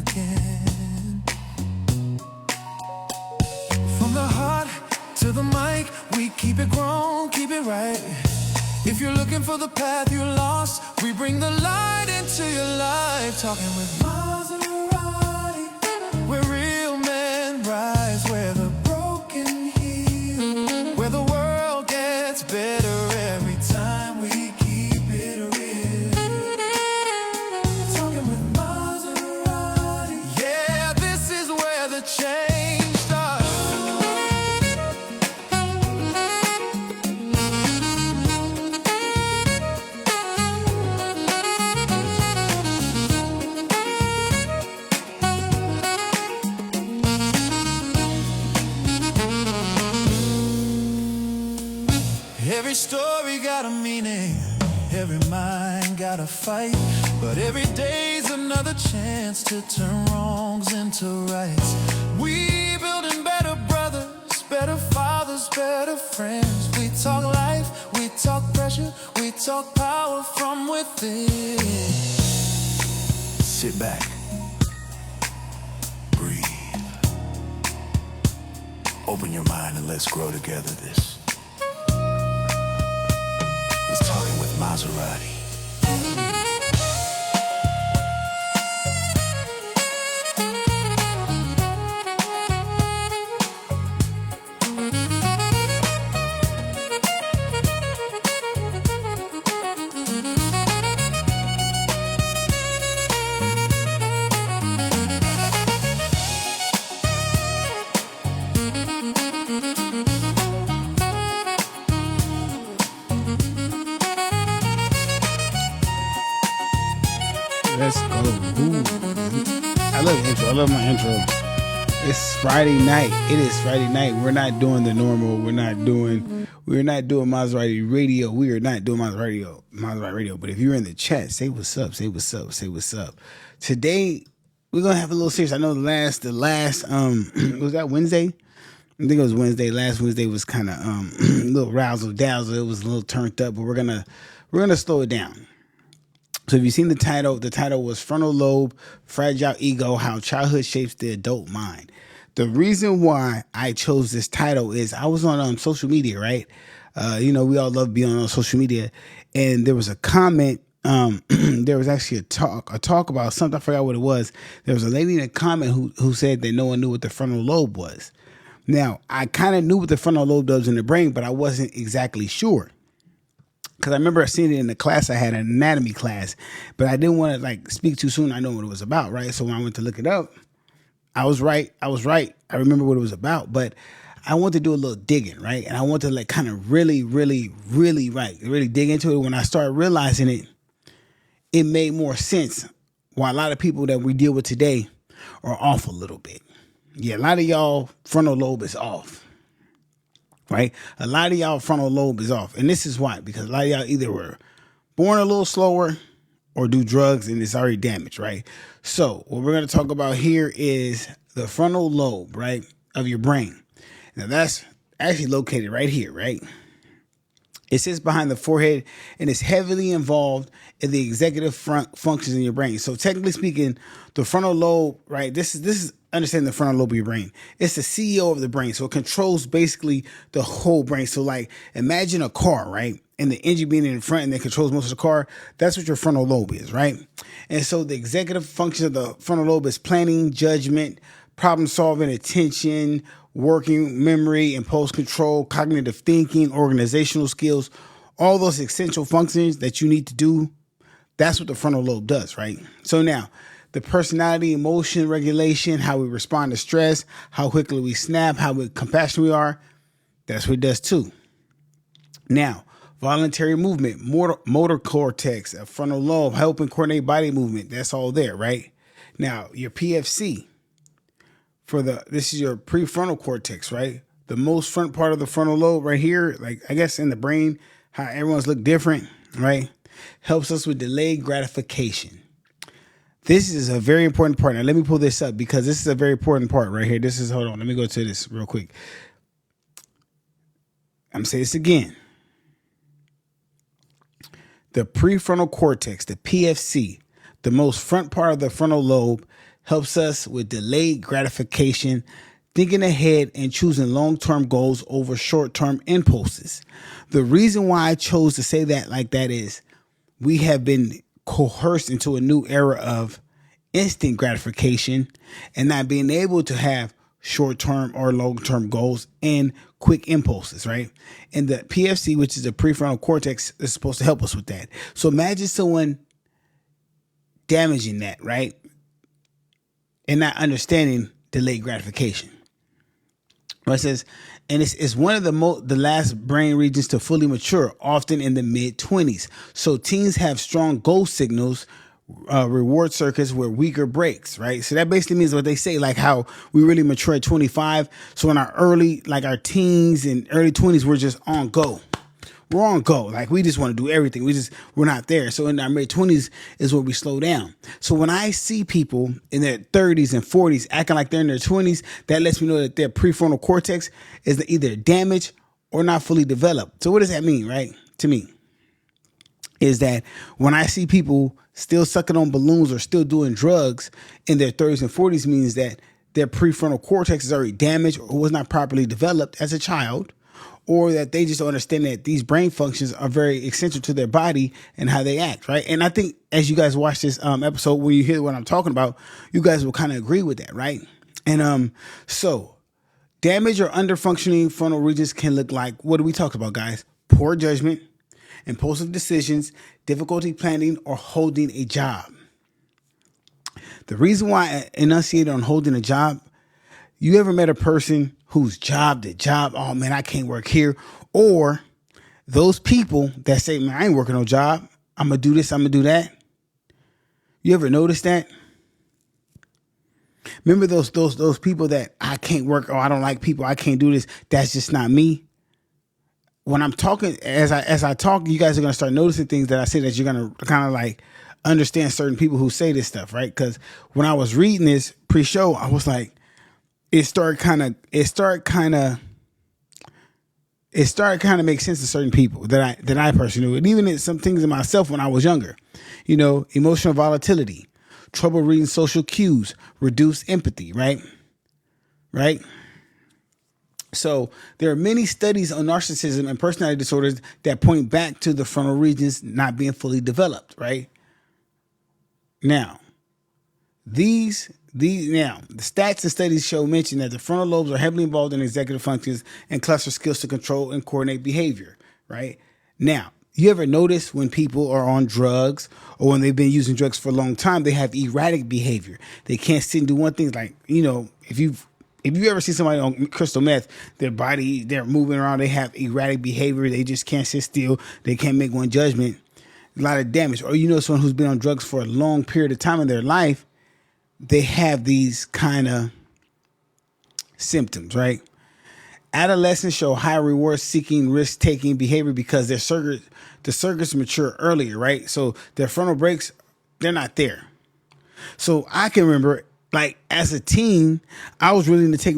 again. From the heart to the mic, we keep it grown, keep it right. If you're looking for the path you lost, we bring the light into your life. Talking with Maserati, where real men rise, where the broken heal, where the world gets better every time we keep it real. Talking with Maserati, yeah, this is where the change starts. Every story got a meaning, every mind got a fight, but every day's another chance to turn wrongs into rights. We building better brothers, better fathers, better friends. We talk life, we talk pressure, we talk power from within. Sit back, breathe, open your mind and let's grow together this. It's Talking with Maserati. Let's go. Ooh. I love the intro. I love my intro. It's Friday night. It is Friday night. We're not doing the normal. We're not doing Maserati Radio. We are not doing Maserati Radio. But if you're in the chat, say what's up. Say what's up. Say what's up. Today we're gonna have a little serious. I know the last was that Wednesday? I think it was Wednesday. Last Wednesday was kind of a little razzle dazzle. It was a little turned up, but we're gonna slow it down. So if you've seen the title was Frontal Lobe, Fragile Ego, How Childhood Shapes the Adult Mind. The reason why I chose this title is I was on social media, right? We all love being on social media. And there was a comment. There was actually a talk about something. I forgot what it was. There was a lady in a comment who said that no one knew what the frontal lobe was. Now, I kind of knew what the frontal lobe does in the brain, but I wasn't exactly sure. Because I remember seeing it in the class I had, an anatomy class, but I didn't want to speak too soon. I know what it was about, right? So when I went to look it up, I was right. I remember what it was about, but I wanted to do a little digging, right? And I wanted to kind of really dig into it. When I started realizing it, it made more sense why a lot of people that we deal with today are off a little bit. Yeah, a lot of y'all frontal lobe is off. Right? A lot of y'all frontal lobe is off. And this is why. Because a lot of y'all either were born a little slower or do drugs and it's already damaged, right? So what we're going to talk about here is the frontal lobe, right, of your brain. Now that's actually located right here, right? It sits behind the forehead and is heavily involved in the executive functions in your brain. So technically speaking, the frontal lobe, right? This is understanding the frontal lobe of your brain. It's the CEO of the brain. So it controls basically the whole brain. So imagine a car, right? And the engine being in front and that controls most of the car. That's what your frontal lobe is, right? And so the executive function of the frontal lobe is planning, judgment, problem solving, attention, working memory, impulse control, cognitive thinking, organizational skills, all those essential functions that you need to do. That's what the frontal lobe does, right? So now, the personality, emotion regulation, how we respond to stress, how quickly we snap, how compassionate we are, that's what it does too. Now, voluntary movement, motor cortex, frontal lobe, helping coordinate body movement, that's all there, right? Now, your PFC, this is your prefrontal cortex, right? The most front part of the frontal lobe right here, I guess in the brain, how everyone's look different, right? Helps us with delayed gratification. This is a very important part. Now, let me pull this up because this is a very important part right here. Hold on. Let me go to this real quick. I'm going to say this again. The prefrontal cortex, the PFC, the most front part of the frontal lobe, helps us with delayed gratification, thinking ahead, and choosing long-term goals over short-term impulses. The reason why I chose to say that like that is we have been coerced into a new era of instant gratification and not being able to have short-term or long-term goals and quick impulses, right? And the PFC, which is the prefrontal cortex, is supposed to help us with that. So imagine someone damaging that, right? And not understanding delayed gratification. It says, and it's one of the last brain regions to fully mature, often in the mid-20s. So teens have strong goal signals, reward circuits where weaker breaks, right? So that basically means what they say, like how we really mature at 25. So in our our teens and early 20s, we're just on go. We're on go. Like we just want to do everything. We're not there. So in our mid 20s is where we slow down. So when I see people in their 30s and 40s acting like they're in their 20s, that lets me know that their prefrontal cortex is either damaged or not fully developed. So what does that mean, right? To me, is that when I see people still sucking on balloons or still doing drugs in their 30s and 40s means that their prefrontal cortex is already damaged or was not properly developed as a child, or that they just don't understand that these brain functions are very essential to their body and how they act, right? And I think as you guys watch this episode, when you hear what I'm talking about, you guys will kind of agree with that, right? And so damage or underfunctioning frontal regions can look like, what do we talk about, guys? Poor judgment, impulsive decisions, difficulty planning, or holding a job. The reason why I enunciated on holding a job, you ever met a person whose job, oh man, I can't work here? Or those people that say, man, I ain't working no job. I'm going to do this, I'm going to do that. You ever notice that? Remember those people that I can't work, or I don't like people, I can't do this. That's just not me. When I'm talking, as I talk, you guys are going to start noticing things that I say that you're going to kind of like understand certain people who say this stuff, right? Because when I was reading this pre-show, I was like, it started kind of make sense to certain people that I personally knew. And even in some things in myself when I was younger, emotional volatility, trouble reading social cues, reduced empathy, right? So there are many studies on narcissism and personality disorders that point back to the frontal regions not being fully developed, right? Now, the stats and studies mention that the frontal lobes are heavily involved in executive functions and cluster skills to control and coordinate behavior, right? Now, you ever notice when people are on drugs or when they've been using drugs for a long time, they have erratic behavior. They can't sit and do one thing. Like, if you ever see somebody on crystal meth, their body, they're moving around, they have erratic behavior. They just can't sit still. They can't make one judgment. A lot of damage. Or someone who's been on drugs for a long period of time in their life, they have these kind of symptoms, right? Adolescents show high reward-seeking, risk-taking behavior because the circuits mature earlier, right? So their frontal brakes, they're not there. So I can remember, like, as a teen, I was willing to take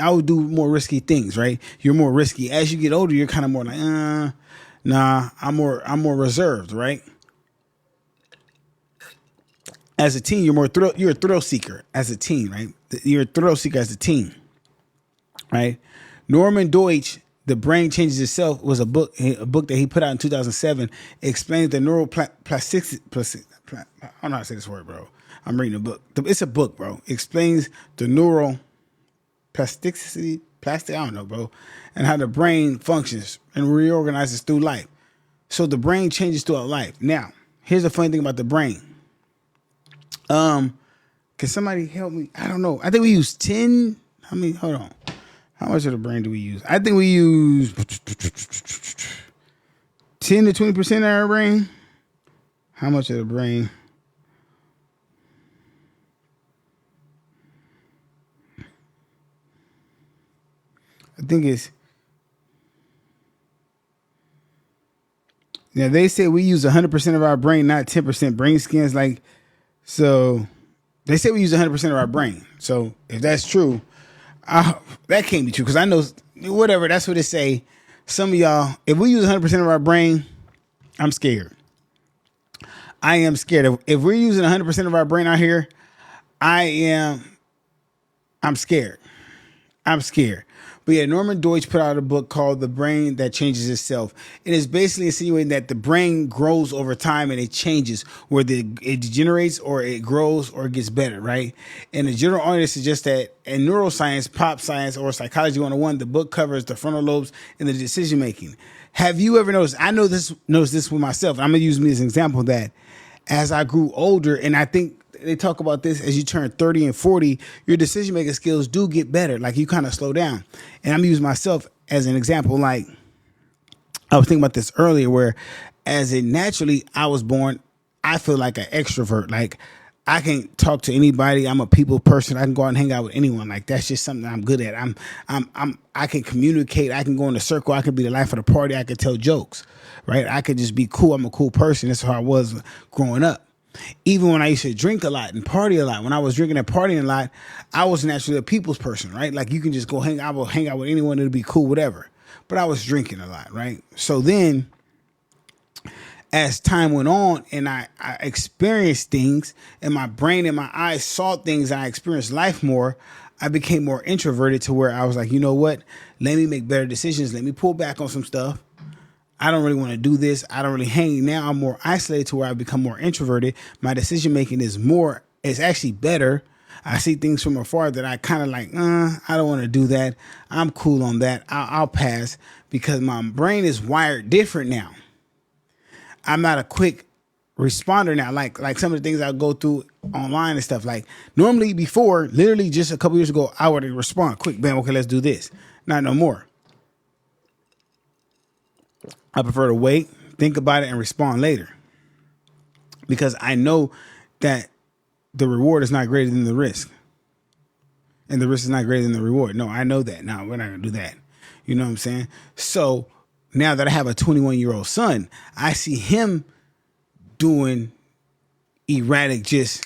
I would do more risky things, right? You're more risky. As you get older, you're kind of more like, nah, I'm more reserved, right? As a teen, you're a thrill seeker as a teen, right? You're a thrill seeker as a teen, right? Norman Deutsch, The Brain Changes Itself, was a book that he put out in 2007, explaining the neuroplasticity. I don't know how to say this word, bro. I'm reading a book. It's a book, bro. Explains the neuroplasticity, I don't know, bro, and how the brain functions and reorganizes through life. So the brain changes throughout life. Now, here's the funny thing about the brain. Can somebody help me? I don't know. I think we use 10. Hold on. How much of the brain do we use? I think we use 10 to 20% of our brain. How much of the brain? I think it's. Now they say we use 100% of our brain, not 10%. Brain scans so they say we use 100% of our brain. So if that's true, that can't be true because I know whatever. That's what they say. Some of y'all, if we use 100% of our brain, I'm scared. I am scared. If we're using 100% of our brain out here, I'm scared. I'm scared. But yeah, Norman Deutsch put out a book called The Brain That Changes Itself. It is basically insinuating that the brain grows over time and it changes, whether it degenerates or it grows or it gets better, right? And the general audience suggests that in neuroscience, pop science, or psychology 101, the book covers the frontal lobes and the decision making. Have you ever noticed? I noticed this with myself. I'm going to use me as an example that as I grew older, and I think they talk about this as you turn 30 and 40, your decision making skills do get better. Like you kind of slow down. And I'm using myself as an example. Like I was thinking about this earlier, where as a naturally I was born, I feel like an extrovert. Like I can talk to anybody. I'm a people person. I can go out and hang out with anyone. Like that's just something I'm good at. I can communicate. I can go in a circle. I can be the life of the party. I can tell jokes, right? I could just be cool. I'm a cool person. That's how I was growing up. Even when I used to drink a lot and party a lot, when I was drinking and partying a lot, I was naturally a people's person, right? Like you can just go hang out with anyone, it'll be cool, whatever. But I was drinking a lot, right? So then as time went on and I experienced things and my brain and my eyes saw things and I experienced life more, I became more introverted to where I was like, you know what? Let me make better decisions. Let me pull back on some stuff. I don't really want to do this. I don't really hang. Now I'm more isolated to where I become more introverted. My decision making is actually better. I see things from afar that I kind of like, I don't want to do that. I'm cool on that. I'll pass because my brain is wired different now. I'm not a quick responder now. Like some of the things I go through online and stuff. Like normally before, literally just a couple years ago, I would respond quick, bam, okay, let's do this. Not no more. I prefer to wait, think about it, and respond later. Because I know that the reward is not greater than the risk. And the risk is not greater than the reward. No, I know that. No, we're not going to do that. You know what I'm saying? So now that I have a 21-year-old son, I see him doing erratic just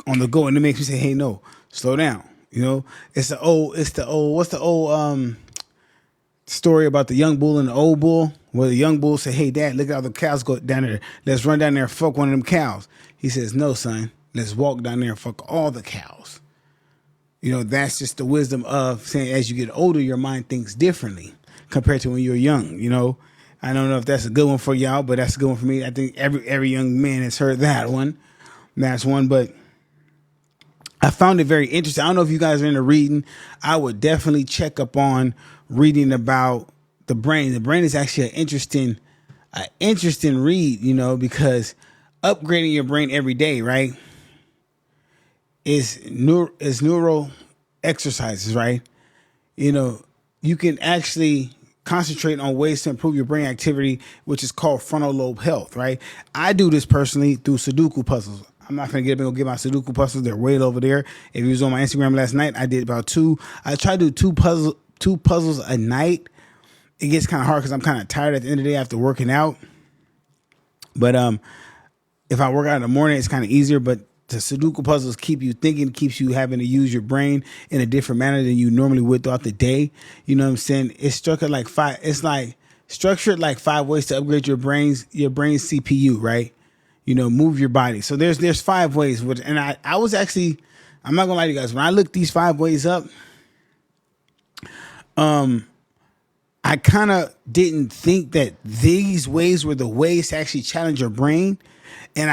on the go. And it makes me say, hey, no, slow down. You know, what's the old story about the young bull and the old bull, where the young bull said, hey, Dad, look at all the cows go down there. Let's run down there and fuck one of them cows. He says, no, son, let's walk down there and fuck all the cows. You know, that's just the wisdom of saying as you get older, your mind thinks differently compared to when you're young. You know, I don't know if that's a good one for y'all, but that's a good one for me. I think every young man has heard that one. That's one, but I found it very interesting. I don't know if you guys are into reading. I would definitely check up on reading about the brain. The brain is actually an interesting read, you know, because upgrading your brain every day, right, is neural exercises, right? You know, you can actually concentrate on ways to improve your brain activity, which is called frontal lobe health, right? I do this personally through Sudoku puzzles. I'm not going to get my Sudoku puzzles. They're way over there. If you was on my Instagram last night, I did about two. I try to do two puzzles a night. It gets kind of hard because I'm kind of tired at the end of the day after working out. But if I work out in the morning, it's kind of easier. But the Sudoku puzzles keep you thinking, keeps you having to use your brain in a different manner than you normally would throughout the day. You know what I'm saying? It's structured like five ways to upgrade your brain's CPU, right? You know, move your body. So there's 5 ways. And I was actually, I'm not gonna lie to you guys, when I looked these 5 ways up, I kind of didn't think that these ways were the ways to actually challenge your brain. And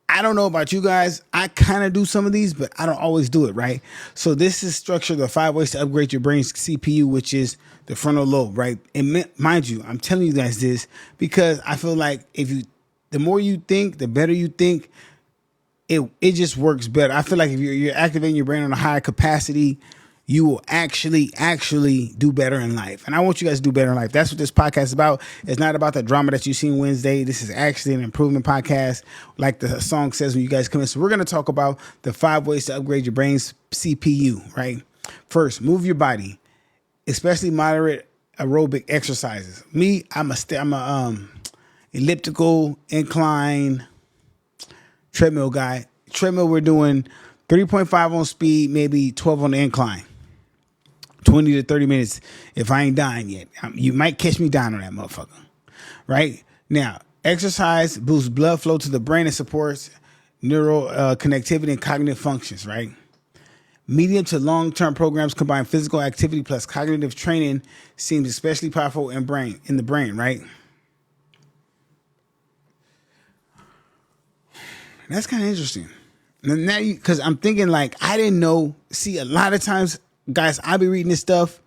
I don't know about you guys. I kind of do some of these, but I don't always do it, right? So this is structured the 5 ways to upgrade your brain's CPU, which is the frontal lobe, right? And mind you, I'm telling you guys this because I feel like the more you think, the better you think, it just works better. I feel like if you're activating your brain on a higher capacity, you will actually do better in life. And I want you guys to do better in life. That's what this podcast is about. It's not about the drama that you seen Wednesday. This is actually an improvement podcast, like the song says when you guys come in. So we're going to talk about the 5 ways to upgrade your brain's CPU, right? First, move your body, especially moderate aerobic exercises. Me, I'm a elliptical, incline, treadmill guy. Treadmill, we're doing 3.5 on speed, maybe 12 on the incline. 20 to 30 minutes if I ain't dying yet. You might catch me dying on that motherfucker. Right? Now, exercise boosts blood flow to the brain and supports neural connectivity and cognitive functions, right? Medium to long-term programs combine physical activity plus cognitive training seems especially powerful in the brain, right? That's kind of interesting. Now, because I'm thinking like, I didn't know. See, a lot of times, guys, I be reading this stuff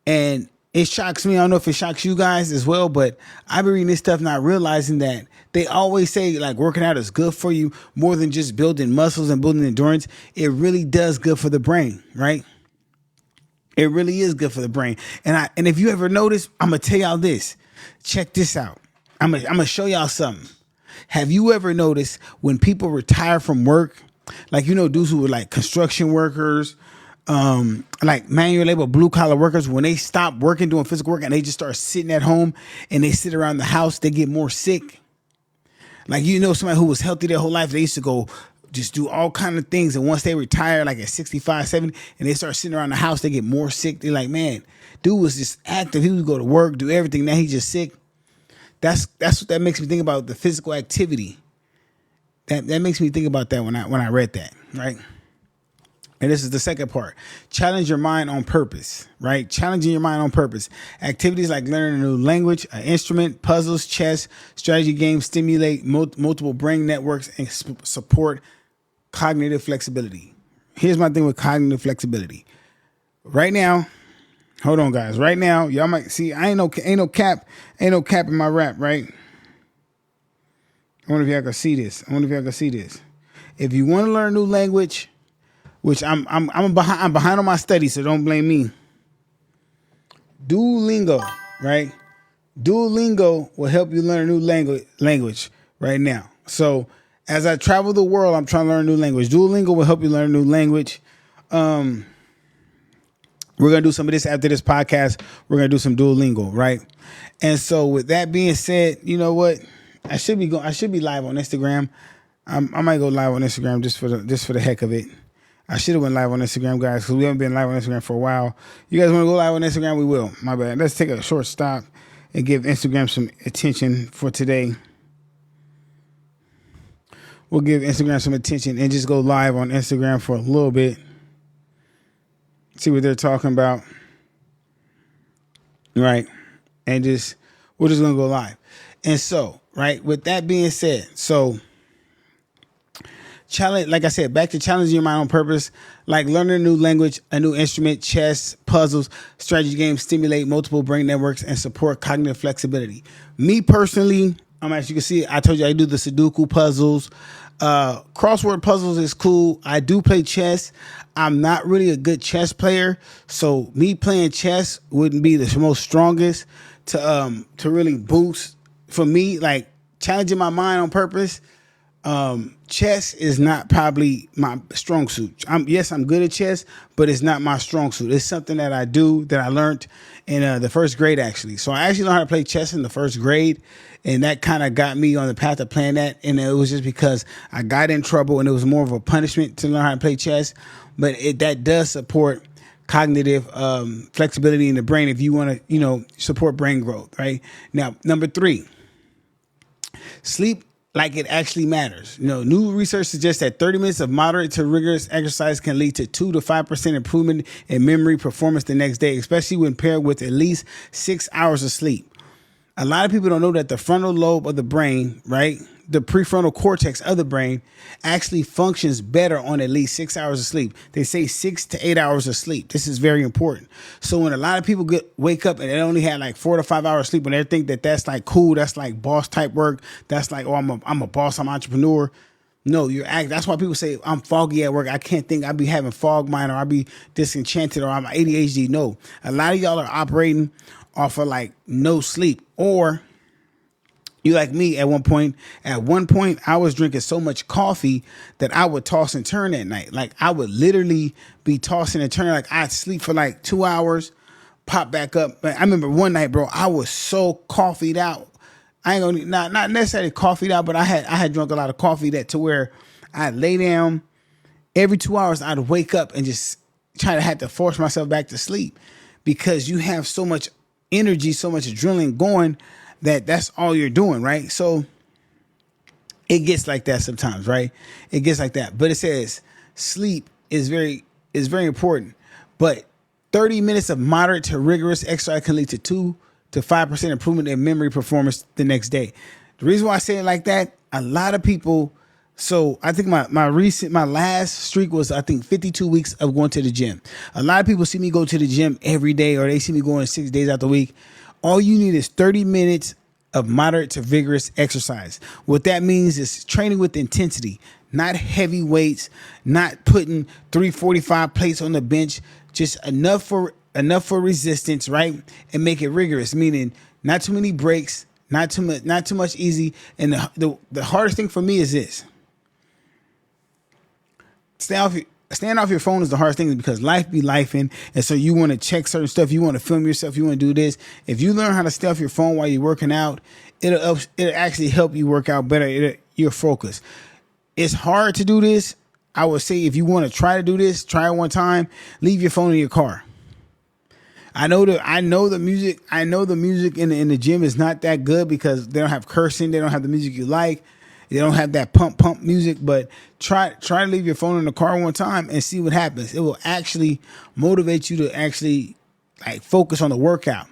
and it shocks me. I don't know if it shocks you guys as well, but I be reading this stuff not realizing that they always say like working out is good for you more than just building muscles and building endurance. It really does good for the brain, right? It really is good for the brain. And if you ever notice, I'm gonna tell y'all this. Check this out. I'm gonna show y'all something. Have you ever noticed when people retire from work, like, dudes who were like construction workers, like manual labor, blue collar workers, when they stop working, doing physical work and they just start sitting at home and they sit around the house, they get more sick. Like, somebody who was healthy their whole life, they used to go just do all kind of things. And once they retire, like at 65, 70, and they start sitting around the house, they get more sick. They're like, man, dude was just active. He would go to work, do everything. Now he's just sick. That's what that makes me think about, the physical activity. That makes me think about that when I read that, right? And this is the second part. Challenge your mind on purpose, right? Challenging your mind on purpose. Activities like learning a new language, an instrument, puzzles, chess, strategy games stimulate multiple brain networks and support cognitive flexibility. Here's my thing with cognitive flexibility. Right now, hold on, guys. Right now, y'all might see ain't no cap in my rap, right? I wonder if y'all can see this. If you want to learn a new language, which I'm behind on my studies, so don't blame me. Duolingo, right? Duolingo will help you learn a new language right now. So as I travel the world, I'm trying to learn a new language. Duolingo will help you learn a new language. We're going to do some of this after this podcast. We're going to do some Duolingo, right? And so with that being said, you know what? I should be live on Instagram. I might go live on Instagram just for the heck of it. I should have went live on Instagram, guys, because we haven't been live on Instagram for a while. You guys want to go live on Instagram? We will. My bad. Let's take a short stop and give Instagram some attention for today. We'll give Instagram some attention and just go live on Instagram for a little bit. See what they're talking about. Right. And we're just going to go live. And so, right, with that being said, challenge, like I said, back to challenging your mind on purpose, like learning a new language, a new instrument, chess, puzzles, strategy games stimulate multiple brain networks and support cognitive flexibility. Me personally, as you can see, I told you I do the Sudoku puzzles. Crossword puzzles is cool. I do play chess. I'm not really a good chess player, so me playing chess wouldn't be the most strongest to really boost for me. Like challenging my mind on purpose. Chess is not probably my strong suit. I'm good at chess, but it's not my strong suit. It's something that I do that I learned in the first grade, actually. So I actually learned how to play chess in the first grade, and that kind of got me on the path of playing that. And it was just because I got in trouble, and it was more of a punishment to learn how to play chess. But that does support cognitive flexibility in the brain if you want to, support brain growth, right? Now, number 3, sleep like it actually matters. New research suggests that 30 minutes of moderate to rigorous exercise can lead to 2 to 5% improvement in memory performance the next day, especially when paired with at least 6 hours of sleep. A lot of people don't know that the frontal lobe of the brain, right, the prefrontal cortex of the brain, actually functions better on at least 6 hours of sleep. They say 6 to 8 hours of sleep. This is very important. So when a lot of people wake up and they only had like 4 to 5 hours sleep, and they think that that's like cool, that's like boss type work, that's like, oh, I'm a boss, I'm an entrepreneur. No, that's why people say I'm foggy at work. I can't think. I be having fog mind, or I be disenchanted, or I'm ADHD. No, a lot of y'all are operating off of like no sleep, or you like me at one point. At one point, I was drinking so much coffee that I would toss and turn at night. Like I would literally be tossing and turning. Like I'd sleep for like 2 hours, pop back up. I remember one night, bro, I was so coffeeed out. I ain't gonna not necessarily coffeeed out, but I had drunk a lot of coffee to where I'd lay down every 2 hours. I'd wake up and just have to force myself back to sleep, because you have so much energy, so much adrenaline going that's all you're doing, right? So it gets like that sometimes, right? It gets like that. But it says sleep is very important. But 30 minutes of moderate to rigorous exercise can lead to 2 to 5% improvement in memory performance the next day. The reason why I say it like that, a lot of people. So I think my last streak was, I think, 52 weeks of going to the gym. A lot of people see me go to the gym every day, or they see me going 6 days out the week. All you need is 30 minutes of moderate to vigorous exercise. What that means is training with intensity, not heavy weights, not putting 345 plates on the bench, just enough for resistance, right? And make it rigorous, meaning not too many breaks, not too much easy. And the hardest thing for me is this. Staying off your phone is the hardest thing, because life be lifing, and so you want to check certain stuff. You want to film yourself. You want to do this. If you learn how to stay off your phone while you're working out, it'll actually help you work out better. Your focus. It's hard to do this. I would say if you want to try to do this, try it one time. Leave your phone in your car. I know the music in the gym is not that good because they don't have cursing. They don't have the music you like. They don't have that pump music, but try to leave your phone in the car one time and see what happens. It will actually motivate you to actually like focus on the workout.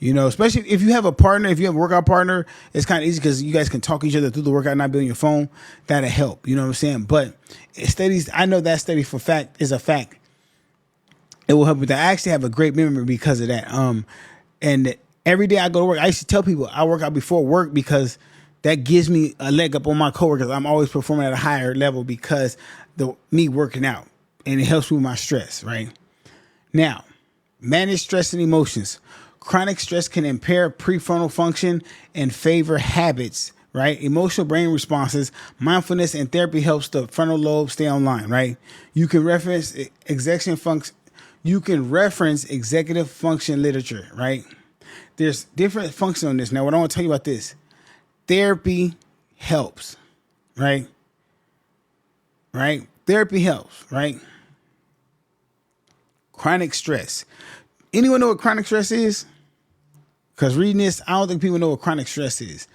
You know, especially if you have a partner, if you have a workout partner, it's kind of easy because you guys can talk each other through the workout, not be on your phone. That'll help. You know what I'm saying? But studies, I know that study for fact is a fact. It will help with that. I actually have a great memory because of that. And every day I go to work, I used to tell people I work out before work because that gives me a leg up on my coworkers. I'm always performing at a higher level because me working out, and it helps with my stress, right? Now, manage stress and emotions. Chronic stress can impair prefrontal function and favor habits, right? Emotional brain responses, mindfulness, and therapy helps the frontal lobe stay online, right? You can reference executive function literature, right? There's different functions on this. Now, what I want to tell you about this. Therapy helps, right? Right? Therapy helps, right? Chronic stress. Anyone know what chronic stress is? Because reading this, I don't think people know what chronic stress is.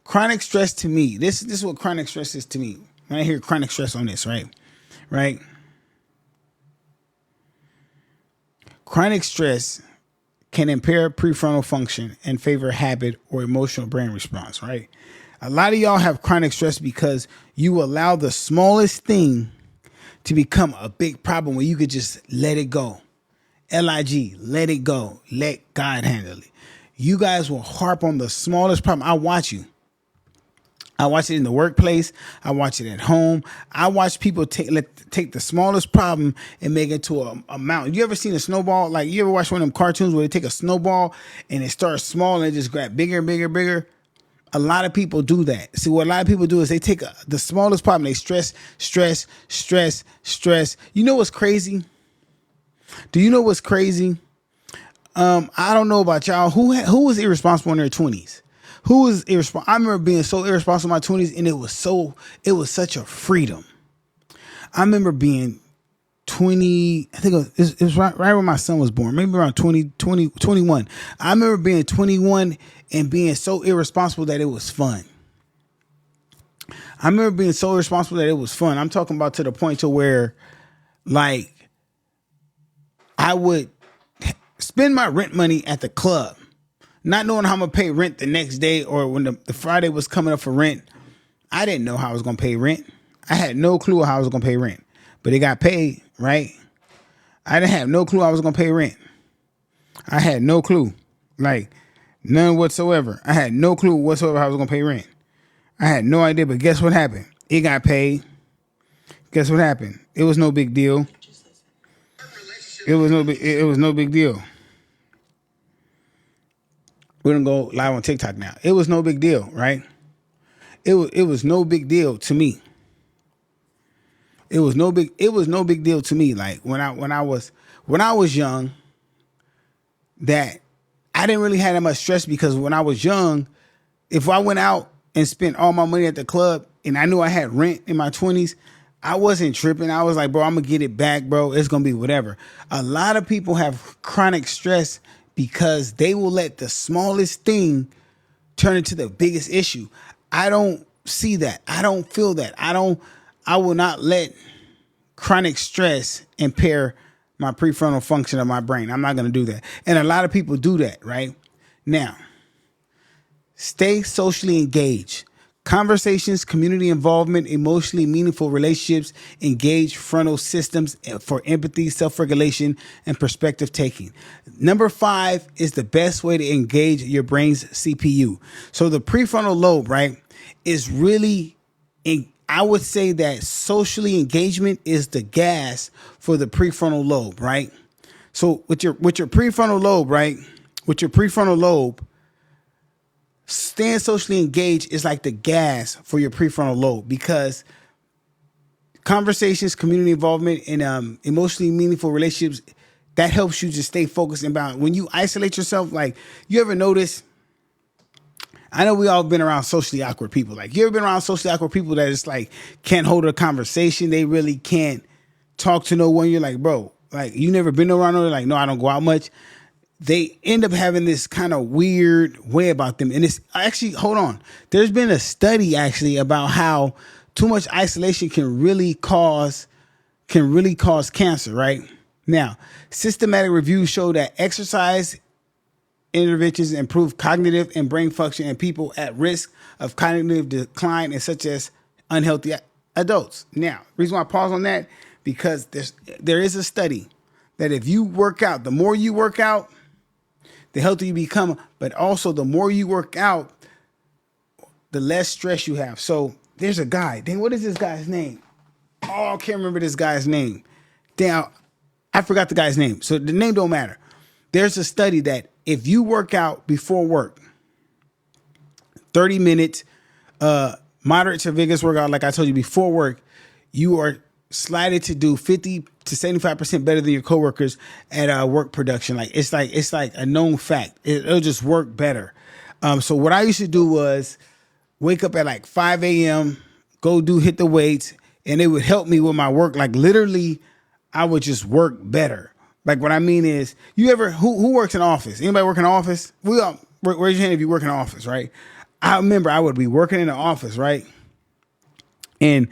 Chronic stress to me, this is what chronic stress is to me. When I hear chronic stress on this, right? Right? Chronic stress can impair prefrontal function and favor habit or emotional brain response, right? A lot of y'all have chronic stress because you allow the smallest thing to become a big problem where you could just let it go. LIG, let it go. Let God handle it. You guys will harp on the smallest problem. I watch you. I watch it in the workplace. I watch it at home. I watch people take the smallest problem and make it to a mountain. You ever seen a snowball? Like, you ever watch one of them cartoons where they take a snowball and it starts small and it just grab bigger and bigger and bigger? A lot of people do that. See, what a lot of people do is they take the smallest problem. They stress. You know what's crazy? Do you know what's crazy? I don't know about y'all. Who was irresponsible in their 20s? Who was irresponsible? I remember being so irresponsible in my 20s, and it was such a freedom. I remember being 20, I think it was right when my son was born, maybe around 21. I remember being 21 and being so irresponsible that it was fun. I remember being so irresponsible that it was fun. I'm talking about to the point to where, like, I would spend my rent money at the club, not knowing how I'm going to pay rent the next day, or when the Friday was coming up for rent. I didn't know how I was going to pay rent. I had no clue how I was going to pay rent, but it got paid, right? I didn't have no clue I was going to pay rent. I had no clue, like none whatsoever. I had no clue whatsoever how I was going to pay rent. I had no idea, but guess what happened? It got paid. Guess what happened? It was no big deal. It was no big deal. We're gonna go live on TikTok now. It was no big deal, right? It was no big deal to me. It was no big deal to me. Like when I was young, that I didn't really have that much stress, because when I was young, if I went out and spent all my money at the club and I knew I had rent in my 20s, I wasn't tripping. I was like, bro, I'm gonna get it back, bro. It's gonna be whatever. A lot of people have chronic stress because they will let the smallest thing turn into the biggest issue. I don't see that. I don't feel that. I will not let chronic stress impair my prefrontal function of my brain. I'm not going to do that. And a lot of people do that, right? Now, stay socially engaged. Conversations, community involvement, emotionally meaningful relationships, engage frontal systems for empathy, self-regulation, and perspective taking. Number 5 is the best way to engage your brain's CPU. So the prefrontal lobe, right, is really, I would say that socially engagement is the gas for the prefrontal lobe, right? So with your prefrontal lobe, right, with your prefrontal lobe, staying socially engaged is like the gas for your prefrontal lobe, because conversations, community involvement, and emotionally meaningful relationships, that helps you to stay focused and bound. When you isolate yourself, like, you ever notice, I know we all been around socially awkward people. Like, you ever been around socially awkward people that just like can't hold a conversation? They really can't talk to no one. You're like, bro, like, you never been around them? Like, no, I don't go out much. They end up having this kind of weird way about them. And it's actually, hold on, there's been a study actually about how too much isolation can really cause cancer, right? Now, systematic reviews show that exercise interventions improve cognitive and brain function in people at risk of cognitive decline, and such as unhealthy adults. Now, reason why I pause on that, because there is a study that if you work out, the more you work out, the healthier you become, but also the more you work out, the less stress you have. So there's a guy. Dang, what is this guy's name? Oh, I can't remember this guy's name. Damn, I forgot the guy's name. So the name don't matter. There's a study that if you work out before work, 30 minutes, moderate to vigorous workout, like I told you before work, you are slated to do 50 to 75% better than your coworkers at work production. Like it's like a known fact. It'll just work better. So what I used to do was wake up at like 5 a.m., hit the weights, and it would help me with my work. Like literally, I would just work better. Like what I mean is, who works in office? Anybody work in office? We all raise your hand if you work in office, right? I remember I would be working in the office, right? And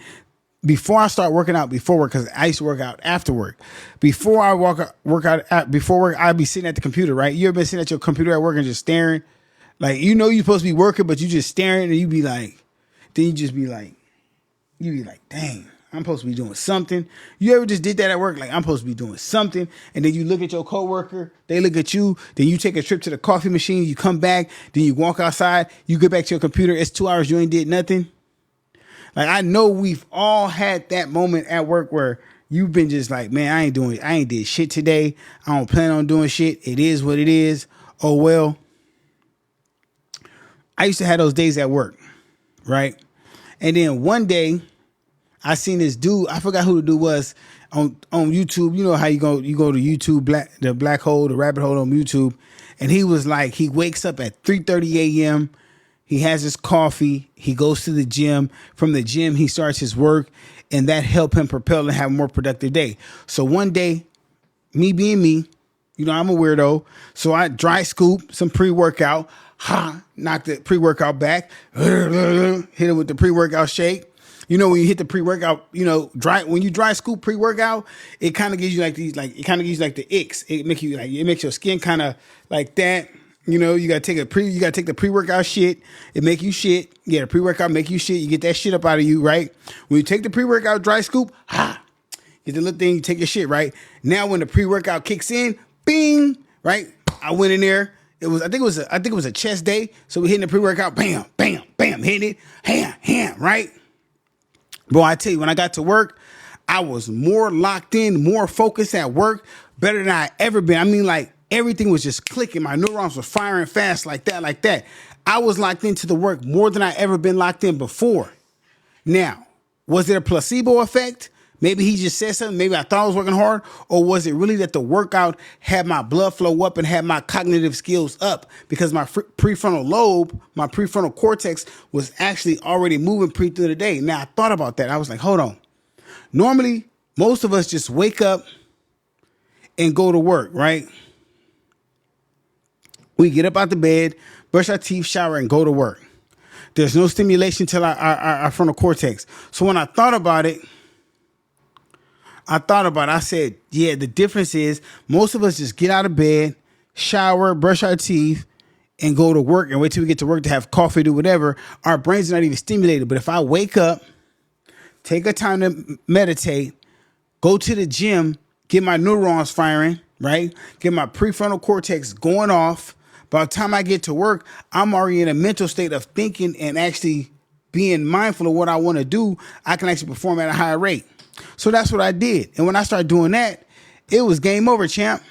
before I start working out before work, because I used to work out after work. Before I work out before work, I'd be sitting at the computer, right? You ever been sitting at your computer at work and just staring? Like, you know you're supposed to be working, but you just staring, and you be like, dang, I'm supposed to be doing something. You ever just did that at work? Like, I'm supposed to be doing something. And then you look at your coworker, they look at you, then you take a trip to the coffee machine, you come back, then you walk outside, you get back to your computer, it's 2 hours, you ain't did nothing. Like, I know we've all had that moment at work where you've been just like, man, I ain't did shit today. I don't plan on doing shit. It is what it is. Oh, well. I used to have those days at work, right? And then one day I seen this dude, I forgot who the dude was, on YouTube. You know how you go to YouTube, the black hole, the rabbit hole on YouTube. And he was like, he wakes up at 3:30 a.m., he has his coffee. He goes to the gym. From the gym, he starts his work, and that helped him propel and have a more productive day. So one day, me being me, you know, I'm a weirdo. So I dry scoop some pre-workout, knock the pre-workout back, hit it with the pre-workout shake. You know, when you hit the pre-workout, you know, when you dry scoop pre-workout, it kind of gives you like the icks. It makes your skin kind of like that. You know, you gotta take the pre-workout shit. It make you shit. Yeah, the pre-workout make you shit. You get that shit up out of you, right? When you take the pre-workout dry scoop, get the little thing, you take your shit, right? Now when the pre-workout kicks in, bing, right? I went in there. I think it was a chest day. So we hitting the pre-workout, bam, bam, bam, hitting it, ham, right? Bro, I tell you, when I got to work, I was more locked in, more focused at work, better than I ever been. I mean, like, everything was just clicking. My neurons were firing fast like that. I was locked into the work more than I ever been locked in before. Now, was it a placebo effect? Maybe he just said something. Maybe I thought I was working hard. Or was it really that the workout had my blood flow up and had my cognitive skills up? Because my prefrontal lobe, my prefrontal cortex was actually already moving through the day. Now, I thought about that. I was like, hold on. Normally, most of us just wake up and go to work, right? We get up out the bed, brush our teeth, shower, and go to work. There's no stimulation to our frontal cortex. So when I thought about it, I thought about it. I said, yeah, the difference is most of us just get out of bed, shower, brush our teeth, and go to work and wait till we get to work to have coffee, do whatever. Our brains are not even stimulated. But if I wake up, take a time to meditate, go to the gym, get my neurons firing, right? Get my prefrontal cortex going off. By the time I get to work, I'm already in a mental state of thinking and actually being mindful of what I want to do. I can actually perform at a higher rate. So that's what I did. And when I started doing that, it was game over, champ.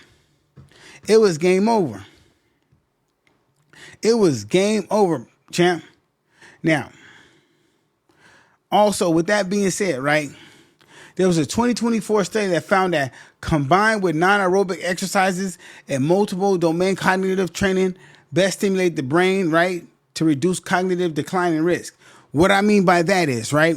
It was game over. It was game over, champ. Now, also with that being said, right, there was a 2024 study that found that combined with non-aerobic exercises and multiple domain cognitive training best stimulate the brain, right, to reduce cognitive decline and risk. What I mean by that is, right,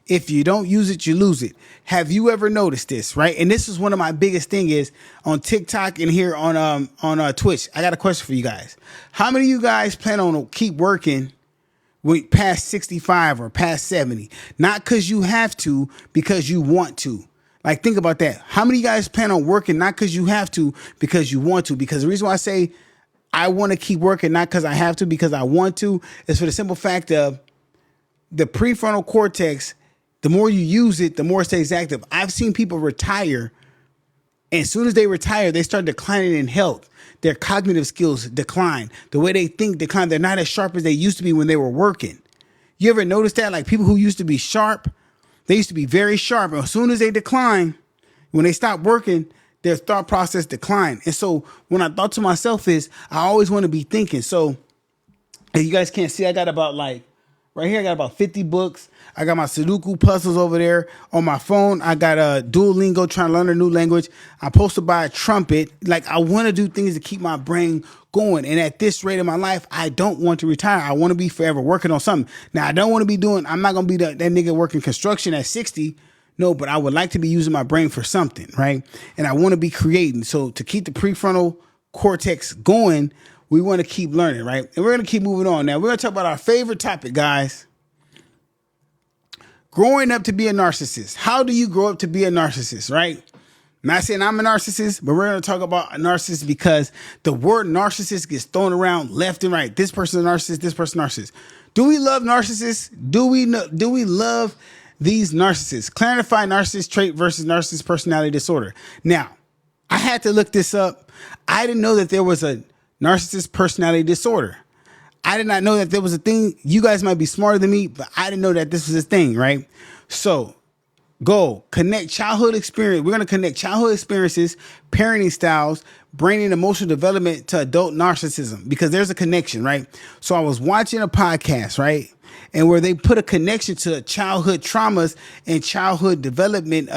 if you don't use it, you lose it. Have you ever noticed this, right? And this is one of my biggest thing is on TikTok and here on Twitch. I got a question for you guys. How many of you guys plan on keep working past 65 or past 70? Not because you have to, because you want to. Like, think about that. How many of you guys plan on working not because you have to, because you want to? Because the reason why I say I want to keep working not because I have to, because I want to, is for the simple fact of the prefrontal cortex. The more you use it, the more it stays active. I've seen people retire, and as soon as they retire, they start declining in health. Their cognitive skills decline. The way they think decline. They're not as sharp as they used to be when they were working. You ever notice that? Like people who used to be sharp, they used to be very sharp. And as soon as they decline, when they stop working, their thought process decline. And so when I thought to myself is, I always want to be thinking. So if you guys can't see, I got about right here, I got about 50 books. I got my Sudoku puzzles over there on my phone. I got a Duolingo trying to learn a new language. I'm supposed to buy a trumpet. Like, I want to do things to keep my brain going. And at this rate of my life, I don't want to retire. I want to be forever working on something. Now, I don't want to be I'm not going to be that nigga working construction at 60. No, but I would like to be using my brain for something, right? And I want to be creating. So to keep the prefrontal cortex going, we want to keep learning, right? And we're going to keep moving on. Now, we're going to talk about our favorite topic, guys. Growing up to be a narcissist. How do you grow up to be a narcissist, right? I'm not saying I'm a narcissist, but we're going to talk about a narcissist because the word narcissist gets thrown around left and right. This person's a narcissist, this person's a narcissist. Do we love narcissists? Do we love these narcissists? Clarify narcissist trait versus narcissist personality disorder. Now, I had to look this up. I didn't know that there was a narcissist personality disorder. I did not know that there was a thing. You guys might be smarter than me, but I didn't know that this was a thing, right? So connect childhood experience. We're going to connect childhood experiences, parenting styles, brain and emotional development to adult narcissism, because there's a connection, right? So I was watching a podcast, right? And where they put a connection to childhood traumas and childhood development,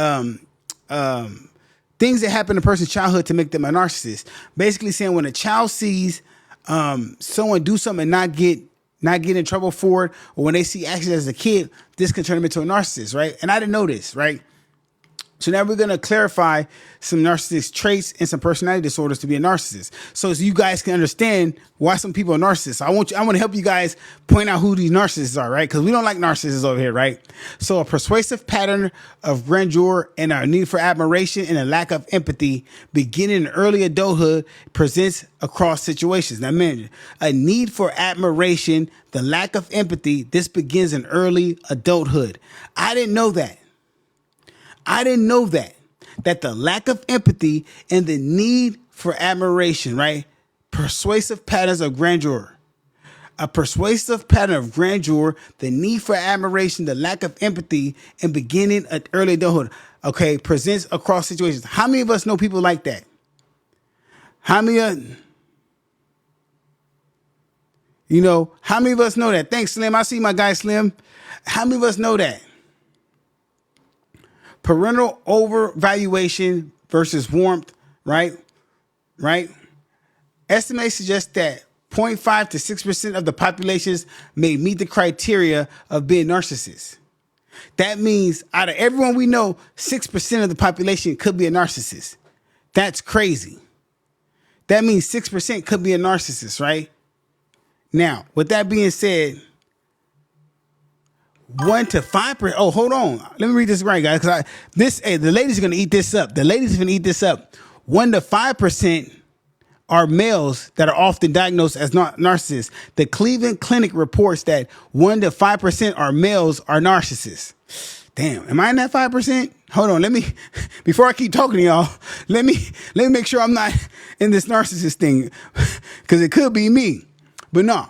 things that happen in a person's childhood to make them a narcissist. Basically saying when a child sees someone do something and not get in trouble for it, or when they see actions as a kid, this can turn them into a narcissist, right? And I didn't know this, right? So now we're going to clarify some narcissist traits and some personality disorders to be a narcissist. So you guys can understand why some people are narcissists. I want to help you guys point out who these narcissists are, right? Because we don't like narcissists over here, right? So a persuasive pattern of grandeur and a need for admiration and a lack of empathy beginning in early adulthood presents across situations. Now, man, a need for admiration, the lack of empathy, this begins in early adulthood. I didn't know that. That the lack of empathy and the need for admiration, right? Persuasive patterns of grandeur. A persuasive pattern of grandeur, the need for admiration, the lack of empathy, and beginning at early adulthood, okay, presents across situations. How many of us know people like that? How many of us know that? Thanks, Slim. I see my guy, Slim. How many of us know that? Parental overvaluation versus warmth, right? Estimates suggest that 0.5 to 6% of the populations may meet the criteria of being narcissists. That means out of everyone we know, 6% of the population could be a narcissist. That's crazy. That means 6% could be a narcissist, right? Now, with that being said, 1 to 5%. Oh, hold on. Let me read this right, guys. The ladies are gonna eat this up. 1 to 5% are males that are often diagnosed as narcissists. The Cleveland Clinic reports that 1 to 5% are males are narcissists. Damn, am I in that 5%? Hold on, before I keep talking to y'all, let me make sure I'm not in this narcissist thing, because it could be me. But no.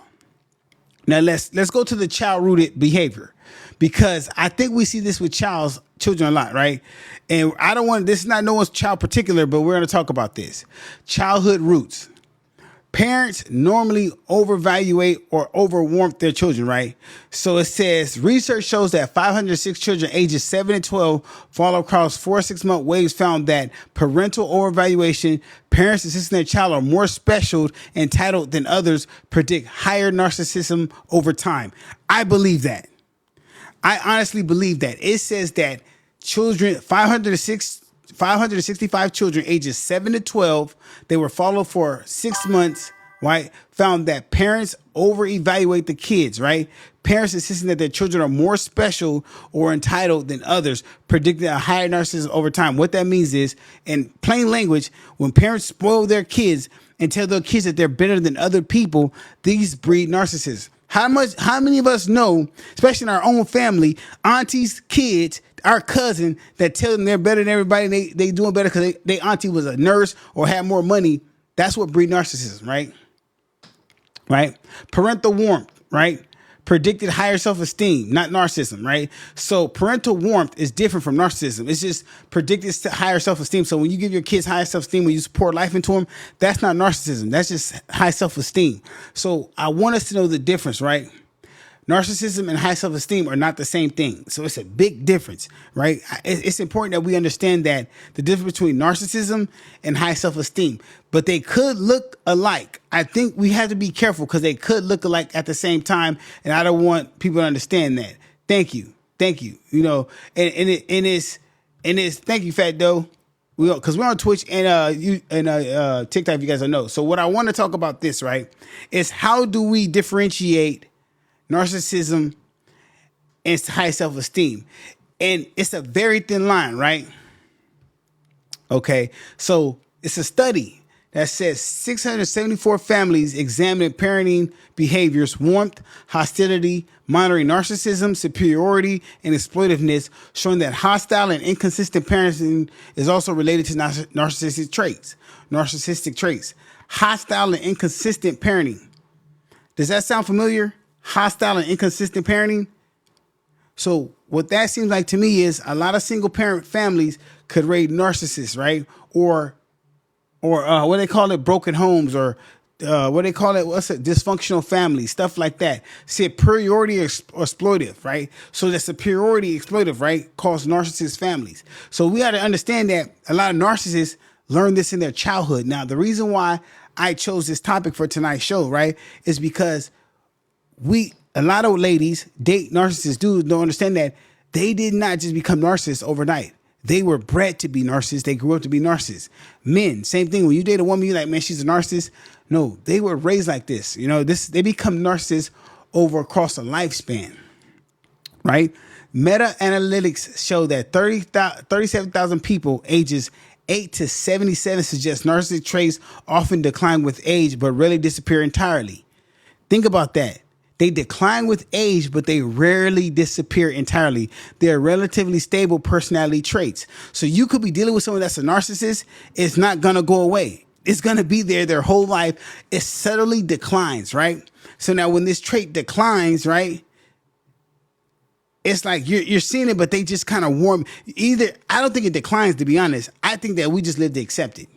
Now let's go to the child-rooted behavior, because I think we see this with children a lot, right? And this is not no one's child particular, but we're going to talk about this. Childhood roots. Parents normally overvaluate or overwarmth their children, right? So it says research shows that 506 children ages 7 and 12 fall across 4 6-month waves found that parental overvaluation, parents insisting their child are more special, entitled than others, predict higher narcissism over time. I believe that. I honestly believe that. It says that 565 children ages 7 to 12, they were followed for 6 months, right? Found that parents over-evaluate the kids, right? Parents insisting that their children are more special or entitled than others, predicting a higher narcissism over time. What that means is, in plain language, when parents spoil their kids and tell their kids that they're better than other people, these breed narcissists. How many of us know, especially in our own family, aunties, kids, our cousin that tell them they're better than everybody, they doing better because they auntie was a nurse or had more money? That's what breed narcissism, right? Right? Parental warmth, right? Predicted higher self-esteem, not narcissism, right? So parental warmth is different from narcissism. It's just predicted higher self-esteem. So when you give your kids higher self-esteem, when you pour life into them, that's not narcissism. That's just high self-esteem. So I want us to know the difference, right? Narcissism and high self-esteem are not the same thing. So it's a big difference, right? It's important that we understand that the difference between narcissism and high self-esteem, but they could look alike. I think we have to be careful because they could look alike at the same time. And I don't want people to understand that. Thank you. You know, and it's thank you, Fat Doe. Because we're on Twitch and TikTok, if you guys don't know. So what I want to talk about this, right, is how do we differentiate narcissism and high self-esteem? And it's a very thin line, right? Okay, so it's a study that says 674 families examined parenting behaviors, warmth, hostility, monitoring narcissism, superiority, and exploitiveness, showing that hostile and inconsistent parenting is also related to narcissistic traits. Hostile and inconsistent parenting. Does that sound familiar? Hostile and inconsistent parenting. So what that seems like to me is a lot of single parent families could raise narcissists, right? Or what they call it, broken homes, or what they call it, dysfunctional families, stuff like that. Superiority or exploitive, right? So the superiority exploitive, right, cause narcissist families. So we got to understand that a lot of narcissists learn this in their childhood. Now, the reason why I chose this topic for tonight's show, right, is because a lot of ladies date narcissists. Dudes don't understand that they did not just become narcissists overnight. They were bred to be narcissists. They grew up to be narcissists. Men, same thing. When you date a woman, you're like, man, she's a narcissist. No, they were raised like this. You know, they become narcissists across a lifespan, right? Meta-analytics show that 37,000 people ages 8 to 77 suggest narcissistic traits often decline with age, but rarely disappear entirely. Think about that. They decline with age, but they rarely disappear entirely. They're relatively stable personality traits. So you could be dealing with someone that's a narcissist. It's not going to go away. It's going to be there their whole life. It subtly declines, right? So now when this trait declines, right, it's like you're seeing it, but they just kind of warm. I don't think it declines, to be honest. I think that we just live to accept it.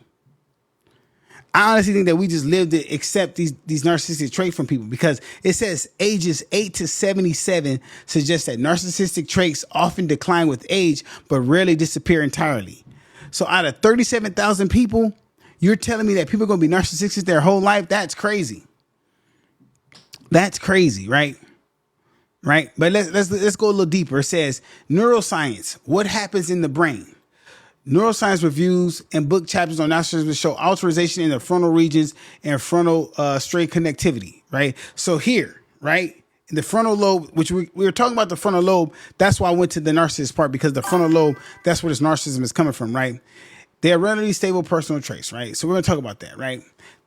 I honestly think that we just live to accept these narcissistic traits from people, because it says ages 8 to 77 suggests that narcissistic traits often decline with age, but rarely disappear entirely. So out of 37,000 people, you're telling me that people are going to be narcissistic their whole life? That's crazy. That's crazy, right? Right? But let's go a little deeper. It says neuroscience. What happens in the brain? Neuroscience reviews and book chapters on narcissism show alteration in the frontal regions and frontal straight connectivity, right? So here, right, The frontal lobe, which we were talking about the frontal lobe, that's why I went to the narcissist part, because the frontal lobe, that's where this narcissism is coming from, right? They're relatively stable personal traits, right? So we're going to talk about that, right?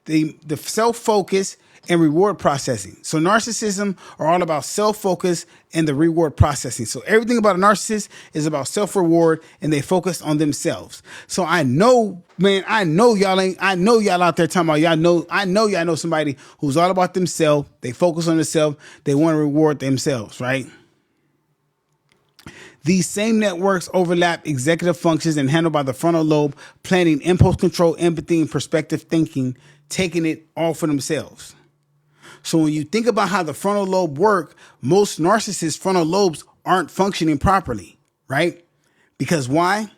The self-focus and reward processing. So narcissism are all about self-focus and the reward processing. So everything about a narcissist is about self-reward, and they focus on themselves. So I know, man, I know y'all out there talking about, I know y'all know somebody who's all about themselves. They focus on themselves. They want to reward themselves, right? These same networks overlap executive functions and handled by the frontal lobe, planning, impulse control, empathy, and perspective thinking, taking it all for themselves. So when you think about how the frontal lobe work, most narcissists' frontal lobes aren't functioning properly, right? Because why?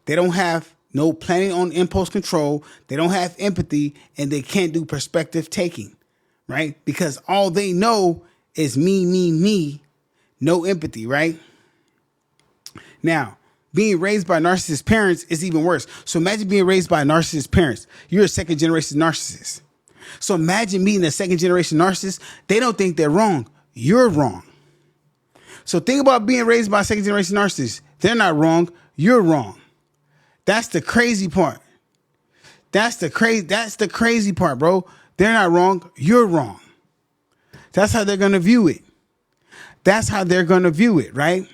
They don't have no planning on impulse control, they don't have empathy, and they can't do perspective taking, right? Because all they know is me, no empathy, right? Now, being raised by narcissist parents is even worse. So imagine being raised by narcissist parents. You're a second generation narcissist. So imagine meeting a second generation narcissist. They don't think they're wrong. You're wrong. So think about being raised by a second generation narcissist. They're not wrong. You're wrong. That's the crazy part. That's the crazy part, bro. They're not wrong. You're wrong. That's how they're going to view it. Right?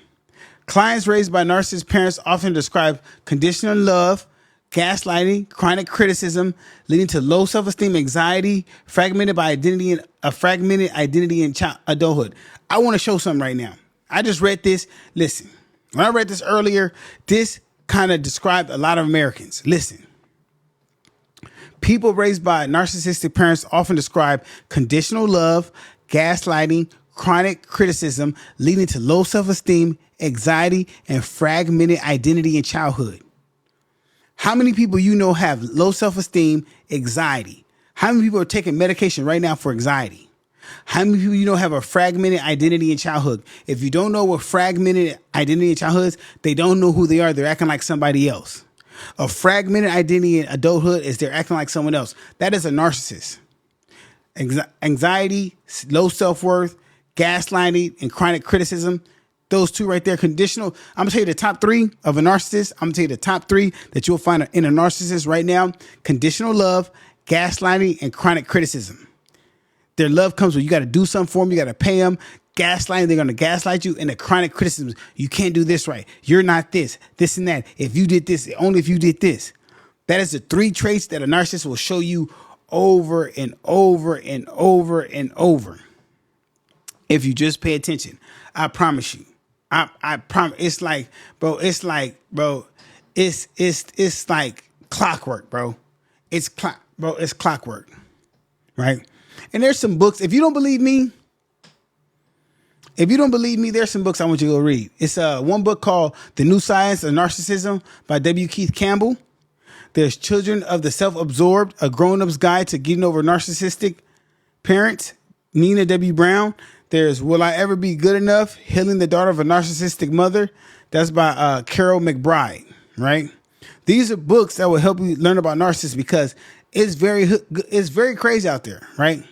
Clients raised by narcissist parents often describe conditional love, gaslighting, chronic criticism, leading to low self-esteem, anxiety, fragmented identity in adulthood. I want to show something right now. I just read this. Listen, when I read this earlier, this kind of described a lot of Americans. Listen. People raised by narcissistic parents often describe conditional love, gaslighting, chronic criticism, leading to low self-esteem, anxiety, and fragmented identity in childhood. How many people you know have low self-esteem, anxiety? How many people are taking medication right now for anxiety? How many people you know have a fragmented identity in childhood? If you don't know what fragmented identity in childhood is, they don't know who they are. They're acting like somebody else. A fragmented identity in adulthood is they're acting like someone else. That is a narcissist. Anxiety, low self-worth, gaslighting, and chronic criticism. Those two right there, conditional. I'm going to tell you the top three of a narcissist. I'm going to tell you the top three that you'll find in a narcissist right now. Conditional love, gaslighting, and chronic criticism. Their love comes when you got to do something for them. You got to pay them. Gaslighting, they're going to gaslight you. And the chronic criticism, you can't do this right. You're not this and that. If you did this, only if you did this. That is the three traits that a narcissist will show you over and over and over and over. If you just pay attention, I promise you. I promise. It's like clockwork, bro. It's clockwork, right? And there's some books. If you don't believe me, there's some books I want you to go read. It's one book called The New Science of Narcissism by W. Keith Campbell. There's Children of the Self-Absorbed, A Grown-Up's Guide to Getting Over Narcissistic Parents, Nina W. Brown. There's Will I Ever Be Good Enough? Healing the Daughter of a Narcissistic Mother. That's by Carol McBride, right? These are books that will help you learn about narcissists because it's very crazy out there, right?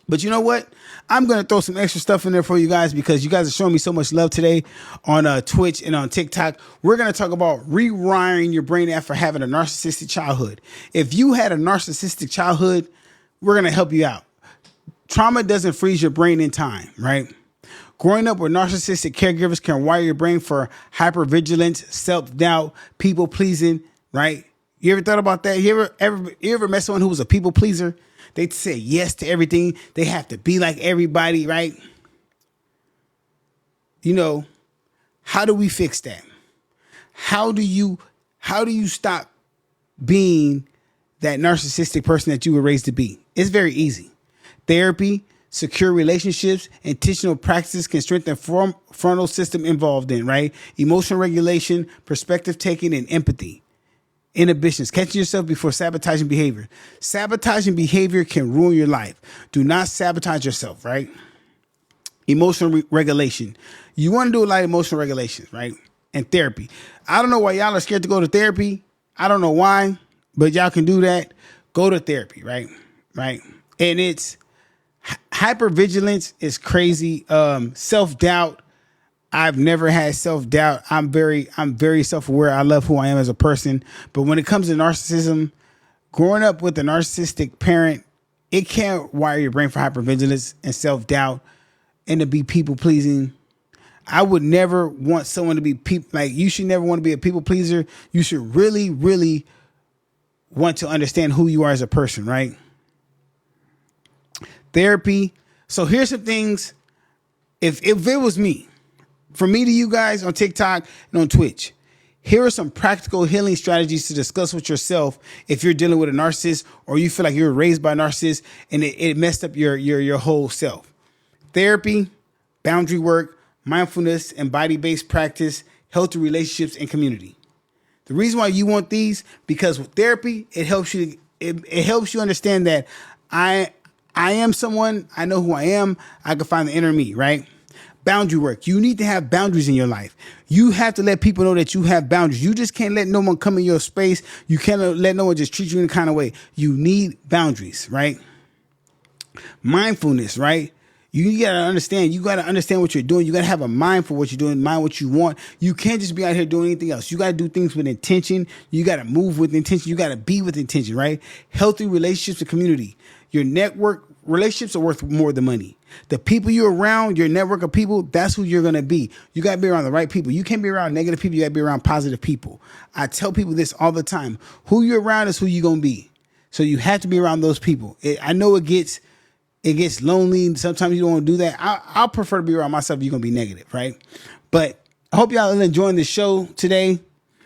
But you know what? I'm going to throw some extra stuff in there for you guys because you guys are showing me so much love today on Twitch and on TikTok. We're going to talk about rewiring your brain after having a narcissistic childhood. If you had a narcissistic childhood, we're going to help you out. Trauma doesn't freeze your brain in time, right? Growing up with narcissistic caregivers can wire your brain for hypervigilance, self-doubt, people-pleasing, right? You ever thought about that? You ever met someone who was a people-pleaser? They say yes to everything. They have to be like everybody, right? You know, how do we fix that? How do you stop being that narcissistic person that you were raised to be? It's very easy. Therapy, secure relationships, intentional practices can strengthen frontal system involved in, right? Emotional regulation, perspective taking, and empathy. Inhibitions, catching yourself before sabotaging behavior. Sabotaging behavior can ruin your life. Do not sabotage yourself, right? Emotional regulation. You want to do a lot of emotional regulation, right? And therapy. I don't know why y'all are scared to go to therapy. I don't know why, but y'all can do that. Go to therapy, right? Right. And it's Hypervigilance is crazy. Self-doubt. I've never had self-doubt. I'm very self-aware. I love who I am as a person. But when it comes to narcissism, growing up with a narcissistic parent, it can wire your brain for hypervigilance and self-doubt and to be people-pleasing. I would never want someone to be you should never want to be a people pleaser. You should really, really want to understand who you are as a person, right? Therapy. So here's some things. If it was me, from me to you guys on TikTok and on Twitch, here are some practical healing strategies to discuss with yourself if you're dealing with a narcissist or you feel like you were raised by a narcissist and it messed up your whole self. Therapy, boundary work, mindfulness and body-based practice, healthy relationships, and community. The reason why you want these, because with therapy, it helps you understand that I am someone, I know who I am, I can find the inner me, right? Boundary work. You need to have boundaries in your life. You have to let people know that you have boundaries. You just can't let no one come in your space. You can't let no one just treat you in a kind of way. You need boundaries, right? Mindfulness, right? You got to understand. You got to understand what you're doing. You got to have a mind for what you're doing, mind what you want. You can't just be out here doing anything else. You got to do things with intention. You got to move with intention. You got to be with intention, right? Healthy relationships and community. Your network relationships are worth more than money. The people you're around, your network of people, that's who you're going to be. You got to be around the right people. You can't be around negative people. You got to be around positive people. I tell people this all the time. Who you're around is who you're going to be. So you have to be around those people. I know it gets lonely. Sometimes you don't want to do that. I'll prefer to be around myself if you're going to be negative, right? But I hope y'all are enjoying the show today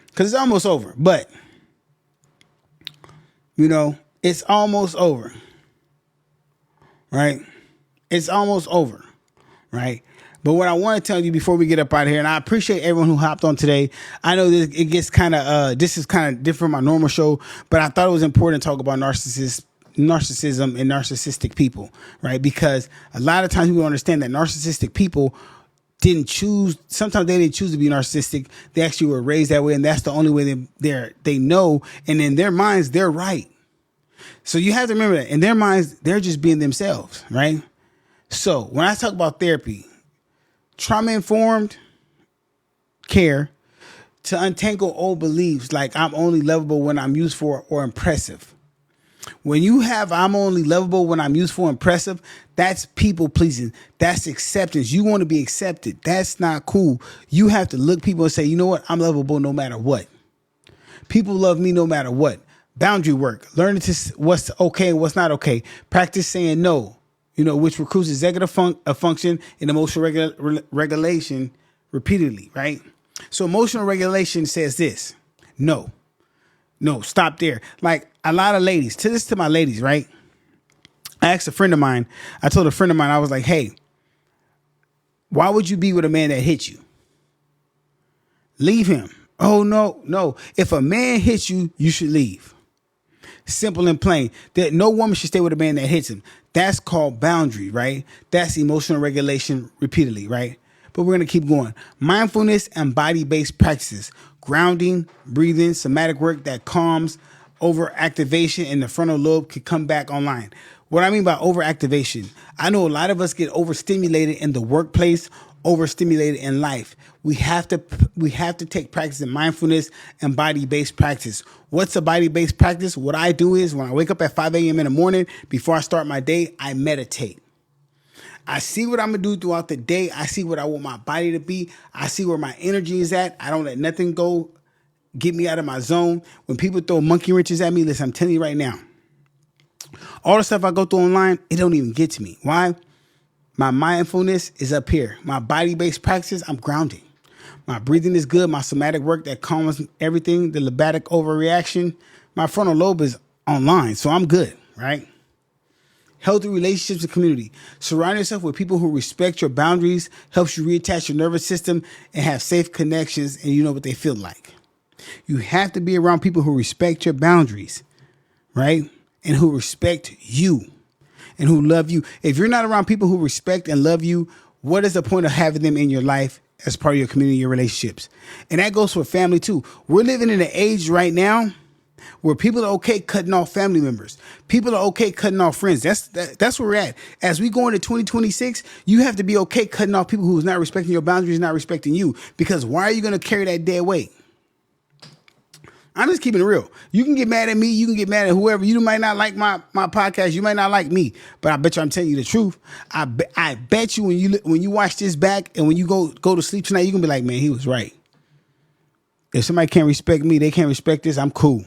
because it's almost over. But, it's almost over, right? It's almost over, right? But what I want to tell you before we get up out of here, and I appreciate everyone who hopped on today. I know this is kind of different from my normal show, but I thought it was important to talk about narcissism and narcissistic people, right? Because a lot of times people don't understand that narcissistic people sometimes they didn't choose to be narcissistic. They actually were raised that way, and that's the only way they know. And in their minds, they're right. So you have to remember that in their minds, they're just being themselves, right? So when I talk about therapy, trauma-informed care to untangle old beliefs like I'm only lovable when I'm useful or impressive. When you have I'm only lovable when I'm useful or impressive, that's people pleasing. That's acceptance. You want to be accepted. That's not cool. You have to look people and say, you know what? I'm lovable no matter what. People love me no matter what. Boundary work. Learning what's okay and what's not okay. Practice saying no. Which recruits executive function and emotional regulation repeatedly, right? So emotional regulation says this: no, stop there. Like a lot of ladies, to my ladies, right? I asked a friend of mine, I told a friend of mine, I was like, hey, why would you be with a man that hit you? Leave him. Oh, no. If a man hits you, you should leave. Simple and plain. That no woman should stay with a man that hits him. That's called boundary, right? That's emotional regulation repeatedly, right? But we're going to keep going. Mindfulness and body-based practices. Grounding, breathing, somatic work that calms, overactivation in the frontal lobe can come back online. What I mean by overactivation, I know a lot of us get overstimulated in the workplace, overstimulated in life. We have to take practice in mindfulness and body-based practice. What's a body-based practice? What I do is when I wake up at 5 a.m. in the morning, before I start my day, I meditate. I see what I'm going to do throughout the day. I see what I want my body to be. I see where my energy is at. I don't let nothing get me out of my zone. When people throw monkey wrenches at me, listen, I'm telling you right now, all the stuff I go through online, it don't even get to me. Why? My mindfulness is up here. My body-based practices, I'm grounding. My breathing is good. My somatic work that calms everything, the lobatic overreaction. My frontal lobe is online, so I'm good, right? Healthy relationships and community. Surround yourself with people who respect your boundaries, helps you reattach your nervous system and have safe connections, and you know what they feel like. You have to be around people who respect your boundaries, right? And who respect you and who love you. If you're not around people who respect and love you, what is the point of having them in your life as part of your community, your relationships? And that goes for family too. We're living in an age right now where people are okay cutting off family members. People are okay cutting off friends. That's where we're at. As we go into 2026, you have to be okay cutting off people who's not respecting your boundaries, not respecting you. Because why are you going to carry that dead weight? I'm just keeping it real. You can get mad at me. You can get mad at whoever. You might not like my podcast. You might not like me. But I bet you I'm telling you the truth. I bet you when you watch this back and when you go to sleep tonight, you're going to be like, man, he was right. If somebody can't respect me, they can't respect this, I'm cool.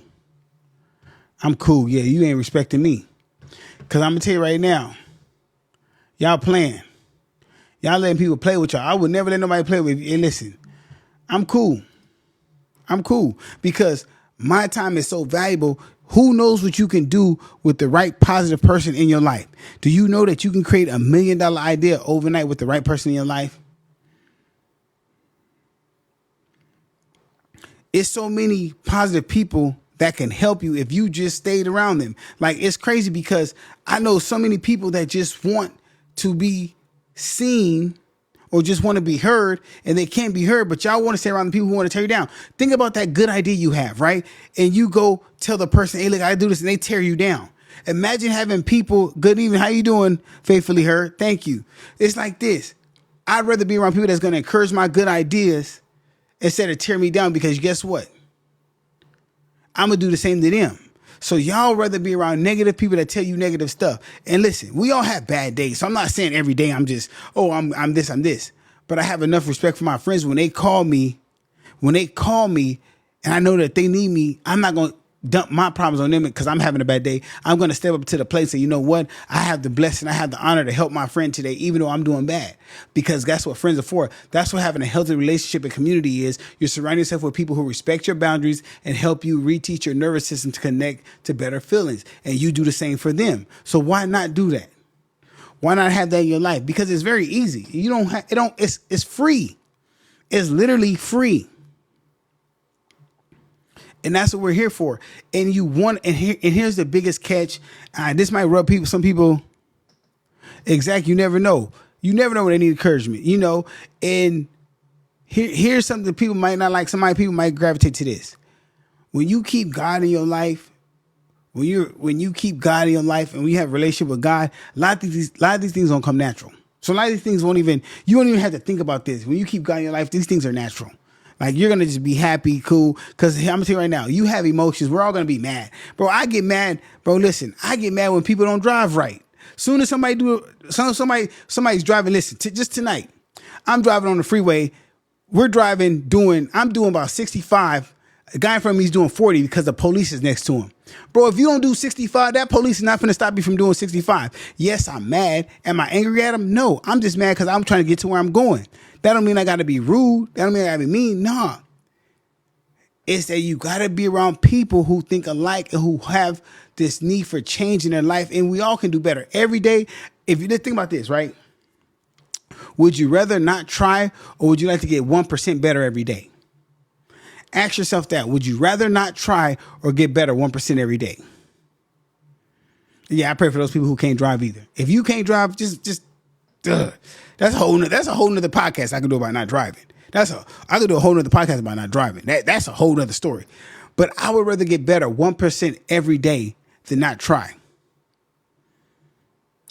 I'm cool. Yeah, you ain't respecting me. Because I'm going to tell you right now, y'all playing. Y'all letting people play with y'all. I would never let nobody play with you. And listen, I'm cool. I'm cool. Because my time is so valuable. Who knows what you can do with the right positive person in your life? Do you know that you can create $1 million idea overnight with the right person in your life? It's so many positive people that can help you if you just stayed around them. Like, it's crazy because I know so many people that just want to be seen or just want to be heard and they can't be heard, but y'all want to stay around the people who want to tear you down. Think about that good idea you have, right? And you go tell the person, hey, look, I do this, and they tear you down. Imagine having people, good evening, how you doing, faithfully heard? Thank you. It's like this. I'd rather be around people that's going to encourage my good ideas instead of tear me down, because guess what? I'm going to do the same to them. So y'all rather be around negative people that tell you negative stuff. And listen, we all have bad days. So I'm not saying every day I'm just, I'm this. But I have enough respect for my friends when they call me and I know that they need me, I'm not going to dump my problems on them because I'm having a bad day. I'm going to step up to the plate and say, you know what? I have the blessing, I have the honor to help my friend today, even though I'm doing bad. Because that's what friends are for. That's what having a healthy relationship and community is. You're surrounding yourself with people who respect your boundaries and help you reteach your nervous system to connect to better feelings. And you do the same for them. So why not do that? Why not have that in your life? Because it's very easy. It's free. It's literally free. And that's what we're here for. And here's the biggest catch. This might rub some people. Exactly. You never know. You never know when they need encouragement, and here's something people might not like. People might gravitate to this. When you keep God in your life, when you keep God in your life and we have a relationship with God, a lot of these things don't come natural. So a lot of these things you won't even have to think about this. When you keep God in your life, these things are natural. Like, you're going to just be happy, cool. Because I'm going to tell you right now, you have emotions. We're all going to be mad. Bro, I get mad. Bro, listen, I get mad when people don't drive right. Soon as somebody's driving, listen, just tonight, I'm driving on the freeway. I'm doing about 65. A guy in front of me is doing 40 because the police is next to him. Bro, if you don't do 65, that police is not going to stop you from doing 65. Yes, I'm mad. Am I angry at him? No, I'm just mad because I'm trying to get to where I'm going. That don't mean I got to be rude. That don't mean I got to be mean. Nah. It's that you got to be around people who think alike and who have this need for change in their life. And we all can do better every day. If you just think about this, right? Would you rather not try, or would you like to get 1% better every day? Ask yourself that. Would you rather not try or get better 1% every day? Yeah, I pray for those people who can't drive either. If you can't drive, just that's a whole nother podcast I could do about not driving. I could do a whole nother podcast about not driving. That's a whole nother story. But I would rather get better 1% every day than not try.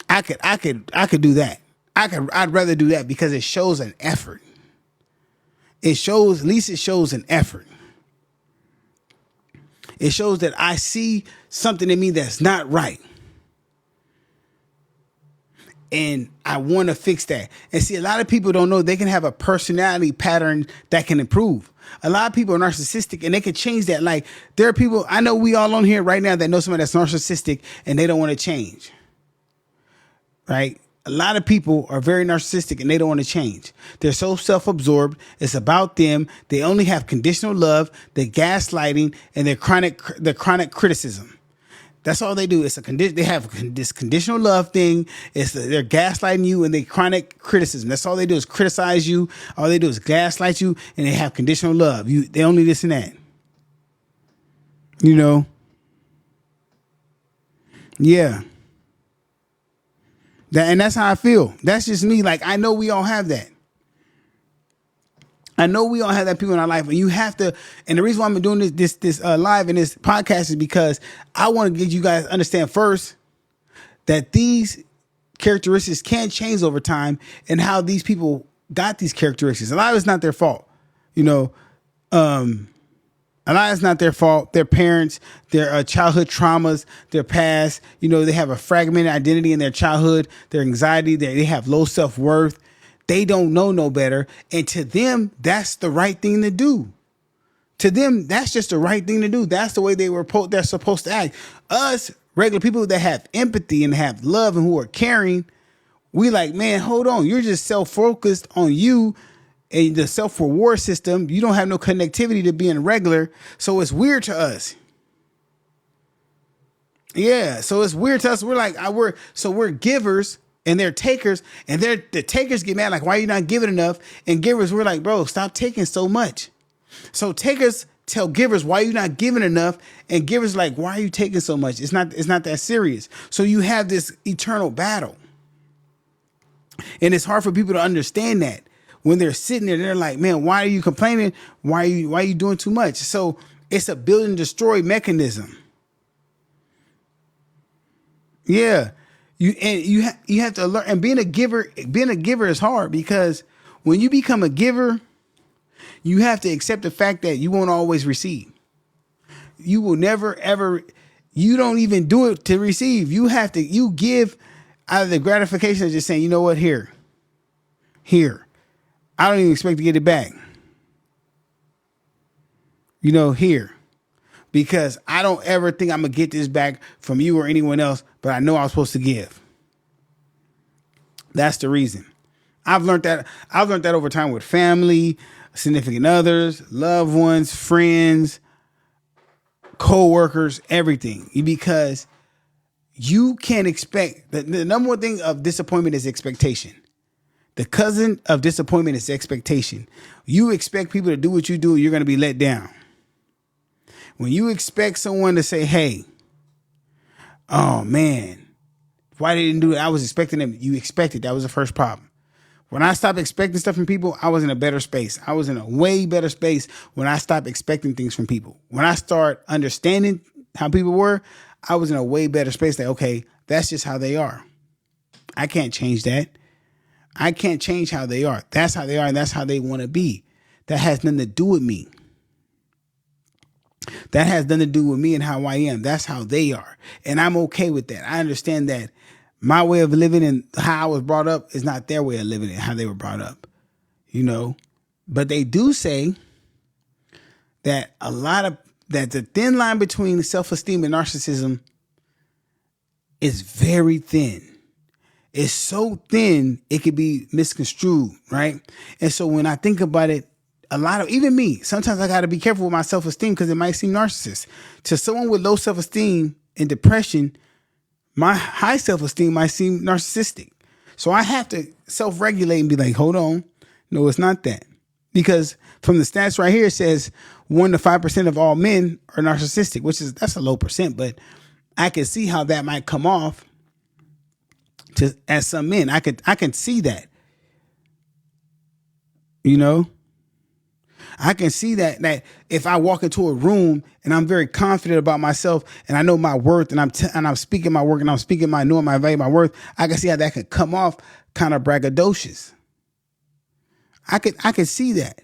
I could do that. I'd rather do that because it shows an effort. It shows an effort. It shows that I see something in me that's not right. And I want to fix that. And see, a lot of people don't know they can have a personality pattern that can improve. A lot of people are narcissistic and they can change that. Like, there are people, I know we all on here right now that know somebody that's narcissistic and they don't want to change. Right? A lot of people are very narcissistic and they don't want to change. They're so self-absorbed. It's about them. They only have conditional love, they're gaslighting, and their chronic criticism. That's all they do. They have this conditional love thing. They're gaslighting you and they chronic criticism. That's all they do is criticize you. All they do is gaslight you, and they have conditional love. They only this and that. Yeah. And that's how I feel. That's just me. Like, I know we all have that. I know we all have that people in our life, and you have to. And the reason why I'm doing this live and this podcast is because I want to get you guys to understand first that these characteristics can change over time, and how these people got these characteristics. A lot of it's not their fault, you know. A lot is not their fault. Their parents, their childhood traumas, their past. You know, they have a fragmented identity in their childhood. Their anxiety. They have low self-worth. They don't know no better. And to them, that's the right thing to do. To them, that's just the right thing to do. That's the way they're supposed to act. Us, regular people that have empathy and have love and who are caring, we like, man, hold on. You're just self-focused on you and the self-reward system. You don't have no connectivity to being regular. So it's weird to us. Yeah. So it's weird to us. We're like, we're givers. And they're takers, and the takers get mad, like, why are you not giving enough? And givers, we're like, bro, stop taking so much. So takers tell givers, why are you not giving enough? And givers like, why are you taking so much? It's not that serious. So you have this eternal battle. And it's hard for people to understand that when they're sitting there, they're like, man, why are you complaining? Why are you doing too much? So it's a build and destroy mechanism. Yeah. You have to learn, and being a giver is hard, because when you become a giver, you have to accept the fact that you won't always receive. You will never ever. You don't even do it to receive. You give out of the gratification of just saying, you know what, here. I don't even expect to get it back. You know, here. Because I don't ever think I'm going to get this back from you or anyone else, but I know I'm supposed to give. That's the reason. I've learned that over time with family, significant others, loved ones, friends, co-workers, everything. Because you can't expect, the number one thing of disappointment is expectation. The cousin of disappointment is expectation. You expect people to do what you do, you're going to be let down. When you expect someone to say, hey, oh man, why they didn't do it? I was expecting them. You expected. That was the first problem. When I stopped expecting stuff from people, I was in a better space. I was in a way better space when I stopped expecting things from people. When I start understanding how people were, I was in a way better space. That, okay, that's just how they are. I can't change that. I can't change how they are. That's how they are, and that's how they want to be. That has nothing to do with me. That has nothing to do with me and how I am. That's how they are. And I'm okay with that. I understand that my way of living and how I was brought up is not their way of living and how they were brought up, you know. But they do say that that the thin line between self-esteem and narcissism is very thin. It's so thin, it could be misconstrued, right? And so when I think about it, even me, sometimes I got to be careful with my self-esteem because it might seem narcissist. To someone with low self-esteem and depression, my high self-esteem might seem narcissistic. So I have to self-regulate and be like, hold on. No, it's not that. Because from the stats right here, it says 1 to 5% of all men are narcissistic, that's a low percent, but I can see how that might come off as some men. I can see that, you know. I can see that if I walk into a room and I'm very confident about myself and I know my worth and I'm speaking my work and I'm speaking knowing my value, my worth, I can see how that could come off kind of braggadocious. I could see that.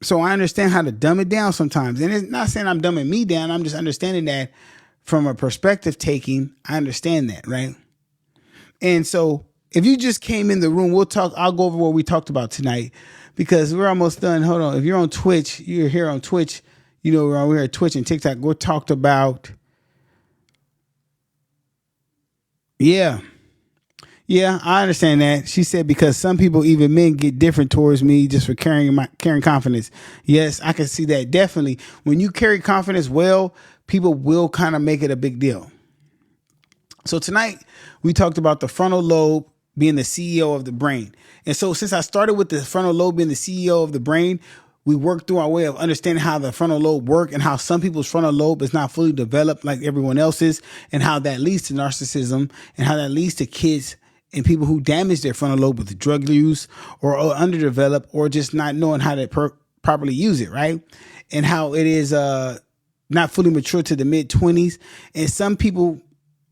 So I understand how to dumb it down sometimes. And it's not saying I'm dumbing me down. I'm just understanding that from a perspective taking, I understand that, right? And so if you just came in the room, I'll go over what we talked about tonight, because we're almost done. Hold on. If you're on Twitch, you're here on Twitch, you know, we're here at Twitch and TikTok. We talked about, yeah, I understand that. She said, because some people, even men, get different towards me just for carrying confidence. Yes, I can see that. Definitely. When you carry confidence well, people will kind of make it a big deal. So tonight we talked about the frontal lobe being the CEO of the brain. And so since I started with the frontal lobe being the CEO of the brain, we worked through our way of understanding how the frontal lobe work and how some people's frontal lobe is not fully developed like everyone else's, and how that leads to narcissism and how that leads to kids and people who damage their frontal lobe with drug use or are underdeveloped or just not knowing how to properly use it, right? And how it is not fully mature to the mid-20s. And some people,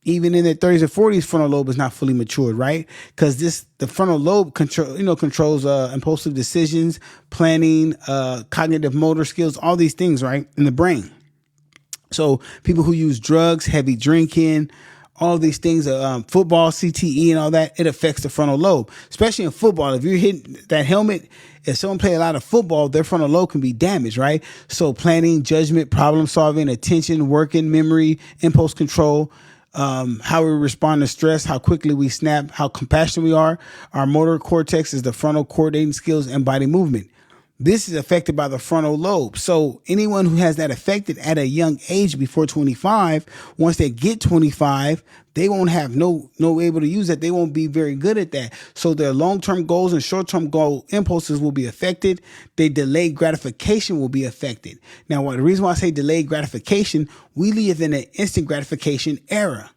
even in their 30s or 40s, frontal lobe is not fully matured, right? Because the frontal lobe controls impulsive decisions, planning, cognitive motor skills, all these things, right, in the brain. So people who use drugs, heavy drinking, all these things, football, CTE and all that, it affects the frontal lobe, especially in football. If you're hitting that helmet, if someone play a lot of football, their frontal lobe can be damaged, right? So planning, judgment, problem solving, attention, working, memory, impulse control, how we respond to stress, how quickly we snap, how compassionate we are. Our motor cortex is the frontal coordinating skills and body movement. This is affected by the frontal lobe. So anyone who has that affected at a young age before 25, once they get 25, they won't have no able to use that. They won't be very good at that. So their long-term goals and short-term goal impulses will be affected. Their delayed gratification will be affected. Now, the reason why I say delayed gratification, we live in an instant gratification era.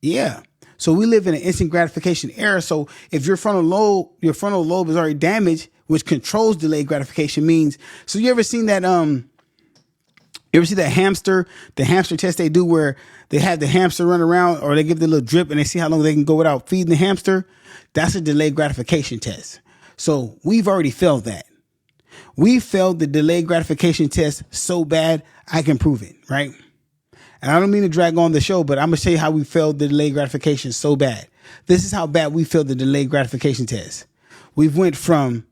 Yeah. So we live in an instant gratification era. So if your frontal lobe is already damaged, which controls delayed gratification, means, so you ever seen that, you ever see that the hamster test they do where they have the hamster run around or they give the little drip and they see how long they can go without feeding the hamster? That's a delayed gratification test. So we've already failed that. We failed the delayed gratification test so bad, I can prove it, right? And I don't mean to drag on the show, but I'm going to show you how we failed the delayed gratification so bad. This is how bad we failed the delayed gratification test. We went from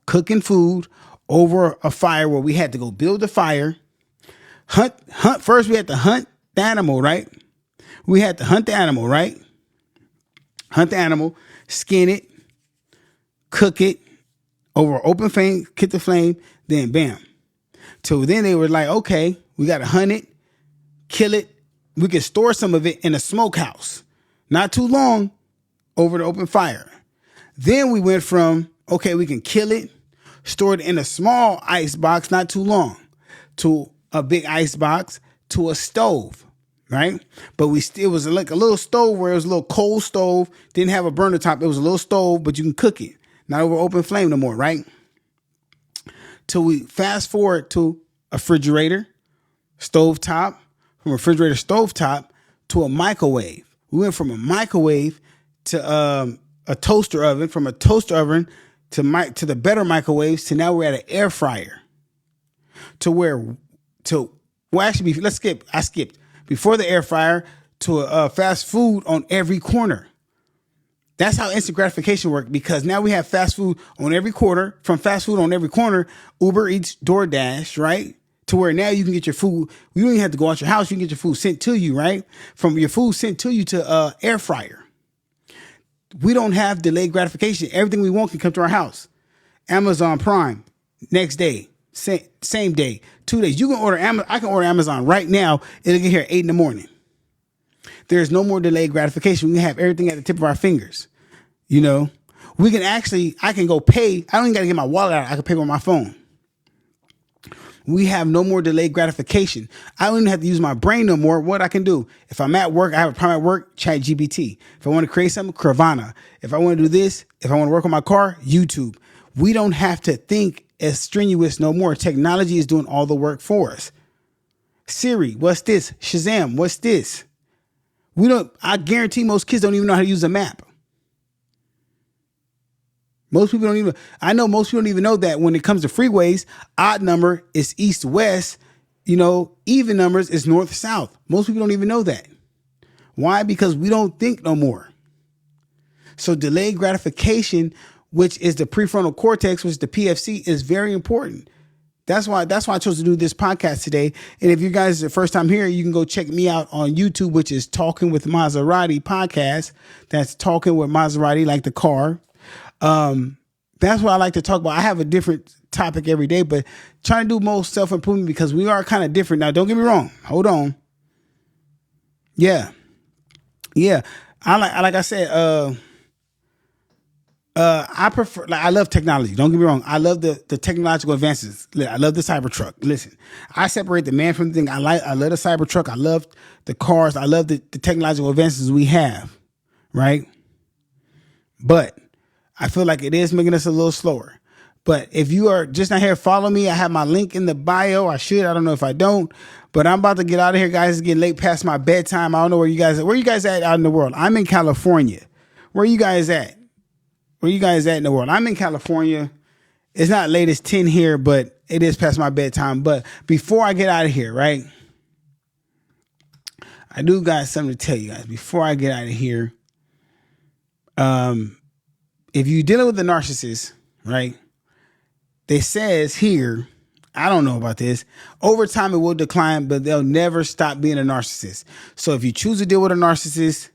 cooking food over a fire where we had to go build a fire, hunt. First, we had to hunt the animal, right? Hunt the animal, skin it, cook it over open flame, hit the flame, then bam. So then they were like, okay, we got to hunt it, kill it. We could store some of it in a smokehouse. Not too long over the open fire. Then we went from, okay, we can kill it, store it in a small ice box, not too long, to a big ice box, to a stove, right? But it was like a little stove where it was a little cold stove, didn't have a burner top. It was a little stove, but you can cook it. Not over open flame no more, right? Till we fast forward to a refrigerator, stovetop, from a refrigerator stovetop to a microwave. We went from a microwave to a toaster oven, from a toaster oven to the better microwaves, to now we're at an air fryer. I skipped before the air fryer to a fast food on every corner. That's how instant gratification worked, because now we have fast food on every corner. From fast food on every corner, Uber Eats, DoorDash, right? To where now you can get your food. You don't even have to go out your house. You can get your food sent to you, right? From your food sent to you to air fryer. We don't have delayed gratification. Everything we want can come to our house. Amazon Prime, next day, same day, 2 days. You can order I can order Amazon right now. It'll get here at 8 in the morning. There's no more delayed gratification. We can have everything at the tip of our fingers. You know, I can go pay. I don't even got to get my wallet out. I can pay with my phone. We have no more delayed gratification. I don't even have to use my brain no more. What I can do, if I'm at work, I have a problem at work, ChatGPT. If I want to create something, Carvana. If I want to do this, if I want to work on my car, YouTube. We don't have to think as strenuous no more. Technology is doing all the work for us. Siri, what's this? Shazam, what's this? I guarantee most kids don't even know how to use a map. Most people don't even know that when it comes to freeways, odd number is east-west, even numbers is north-south. Most people don't even know that. Why? Because we don't think no more. So delayed gratification, which is the prefrontal cortex, which is the PFC, is very important. That's why I chose to do this podcast today. And if you guys are the first time here, you can go check me out on YouTube, which is Talking with Maserati podcast. That's Talking with Maserati, like the car. That's what I like to talk about. I have a different topic every day, but trying to do most self-improvement because we are kind of different. Now, don't get me wrong. Hold on. Yeah. I said, I prefer, I love technology. Don't get me wrong. I love the technological advances. I love the Cybertruck. Listen, I separate the man from the thing. I love the Cybertruck. I love the cars. I love the technological advances we have. right? But I feel like it is making us a little slower. But if you are just not here, follow me. I have my link in the bio. I should. I don't know if I don't. But I'm about to get out of here, guys. It's getting late past my bedtime. I don't know where you guys are. Where you guys at out in the world? I'm in California. Where you guys at? Where you guys at in the world? I'm in California. It's not late as 10 here, but it is past my bedtime. But before I get out of here, right? I do got something to tell you guys. Before I get out of here, if you're dealing with a narcissist, right? They says here, I don't know about this. Over time, it will decline, but they'll never stop being a narcissist. So if you choose to deal with a narcissist,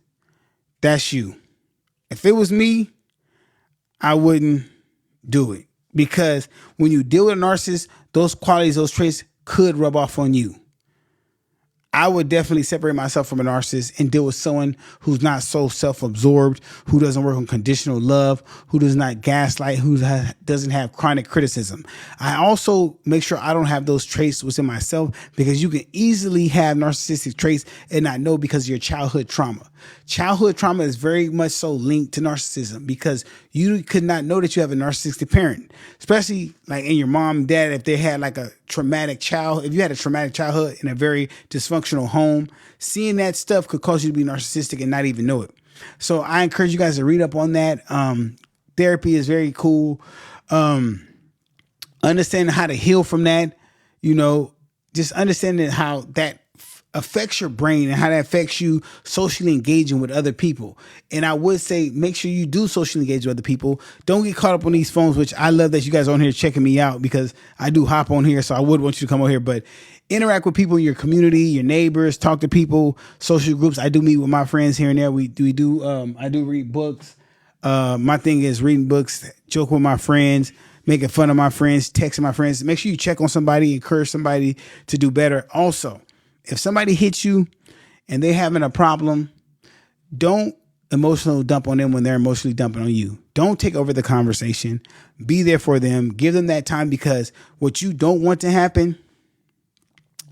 that's you. If it was me, I wouldn't do it, because when you deal with a narcissist, those qualities, those traits could rub off on you. I would definitely separate myself from a narcissist and deal with someone who's not so self-absorbed, who doesn't work on conditional love, who does not gaslight, who doesn't have chronic criticism. I also make sure I don't have those traits within myself, because you can easily have narcissistic traits and not know because of your childhood trauma. Childhood trauma is very much so linked to narcissism, because you could not know that you have a narcissistic parent, especially like in your mom and dad. If they had like a traumatic child, if you had a traumatic childhood in a very dysfunctional home, seeing that stuff could cause you to be narcissistic and not even know it. So I encourage you guys to read up on that. Therapy is very cool. Understanding how to heal from that, just understanding how that affects your brain and how that affects you socially engaging with other people. And I would say, make sure you do socially engage with other people. Don't get caught up on these phones, which I love that you guys are on here checking me out, because I do hop on here. So I would want you to come over here, but interact with people in your community, your neighbors, talk to people, social groups. I do meet with my friends here and there. I do read books. My thing is reading books, joke with my friends, making fun of my friends, texting my friends. Make sure you check on somebody, encourage somebody to do better. Also, if somebody hits you and they're having a problem, don't emotional dump on them when they're emotionally dumping on you. Don't take over the conversation. Be there for them. Give them that time, because what you don't want to happen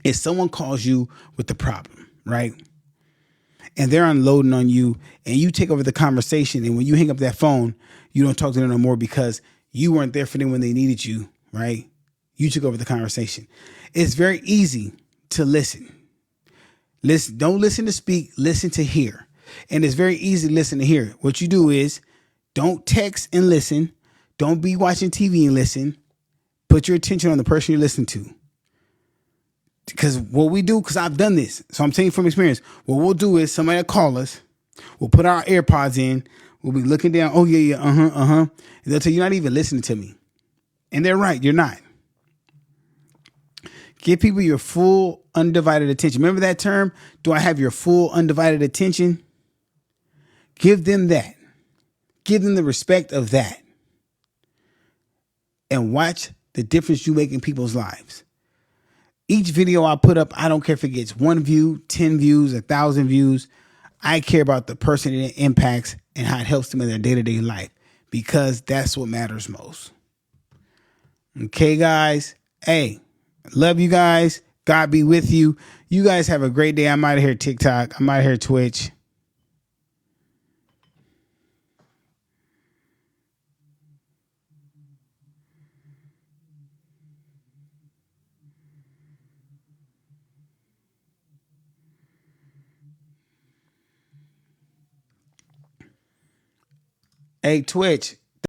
is someone calls you with the problem, right? And they're unloading on you, and you take over the conversation. And when you hang up that phone, you don't talk to them no more, because you weren't there for them when they needed you, right? You took over the conversation. It's very easy to listen. Listen, don't listen to speak, listen to hear. And it's very easy to listen to hear. What you do is don't text and listen. Don't be watching TV and listen. Put your attention on the person you're listening to. Because what we do, because I've done this, so I'm telling you from experience, what we'll do is somebody will call us, we'll put our AirPods in, we'll be looking down, oh yeah, and they'll tell you, you're not even listening to me. And they're right, you're not. Give people your full undivided attention. Remember that term? Do I have your full undivided attention? Give them that. Give them the respect of that. And watch the difference you make in people's lives. Each video I put up, I don't care if it gets 1 view, 10 views, 1,000 views. I care about the person it impacts and how it helps them in their day-to-day life, because that's what matters most. Okay, guys. Hey, love you guys. God be with you. You guys have a great day. I'm out of here TikTok. I'm out of here Twitch. Hey, Twitch.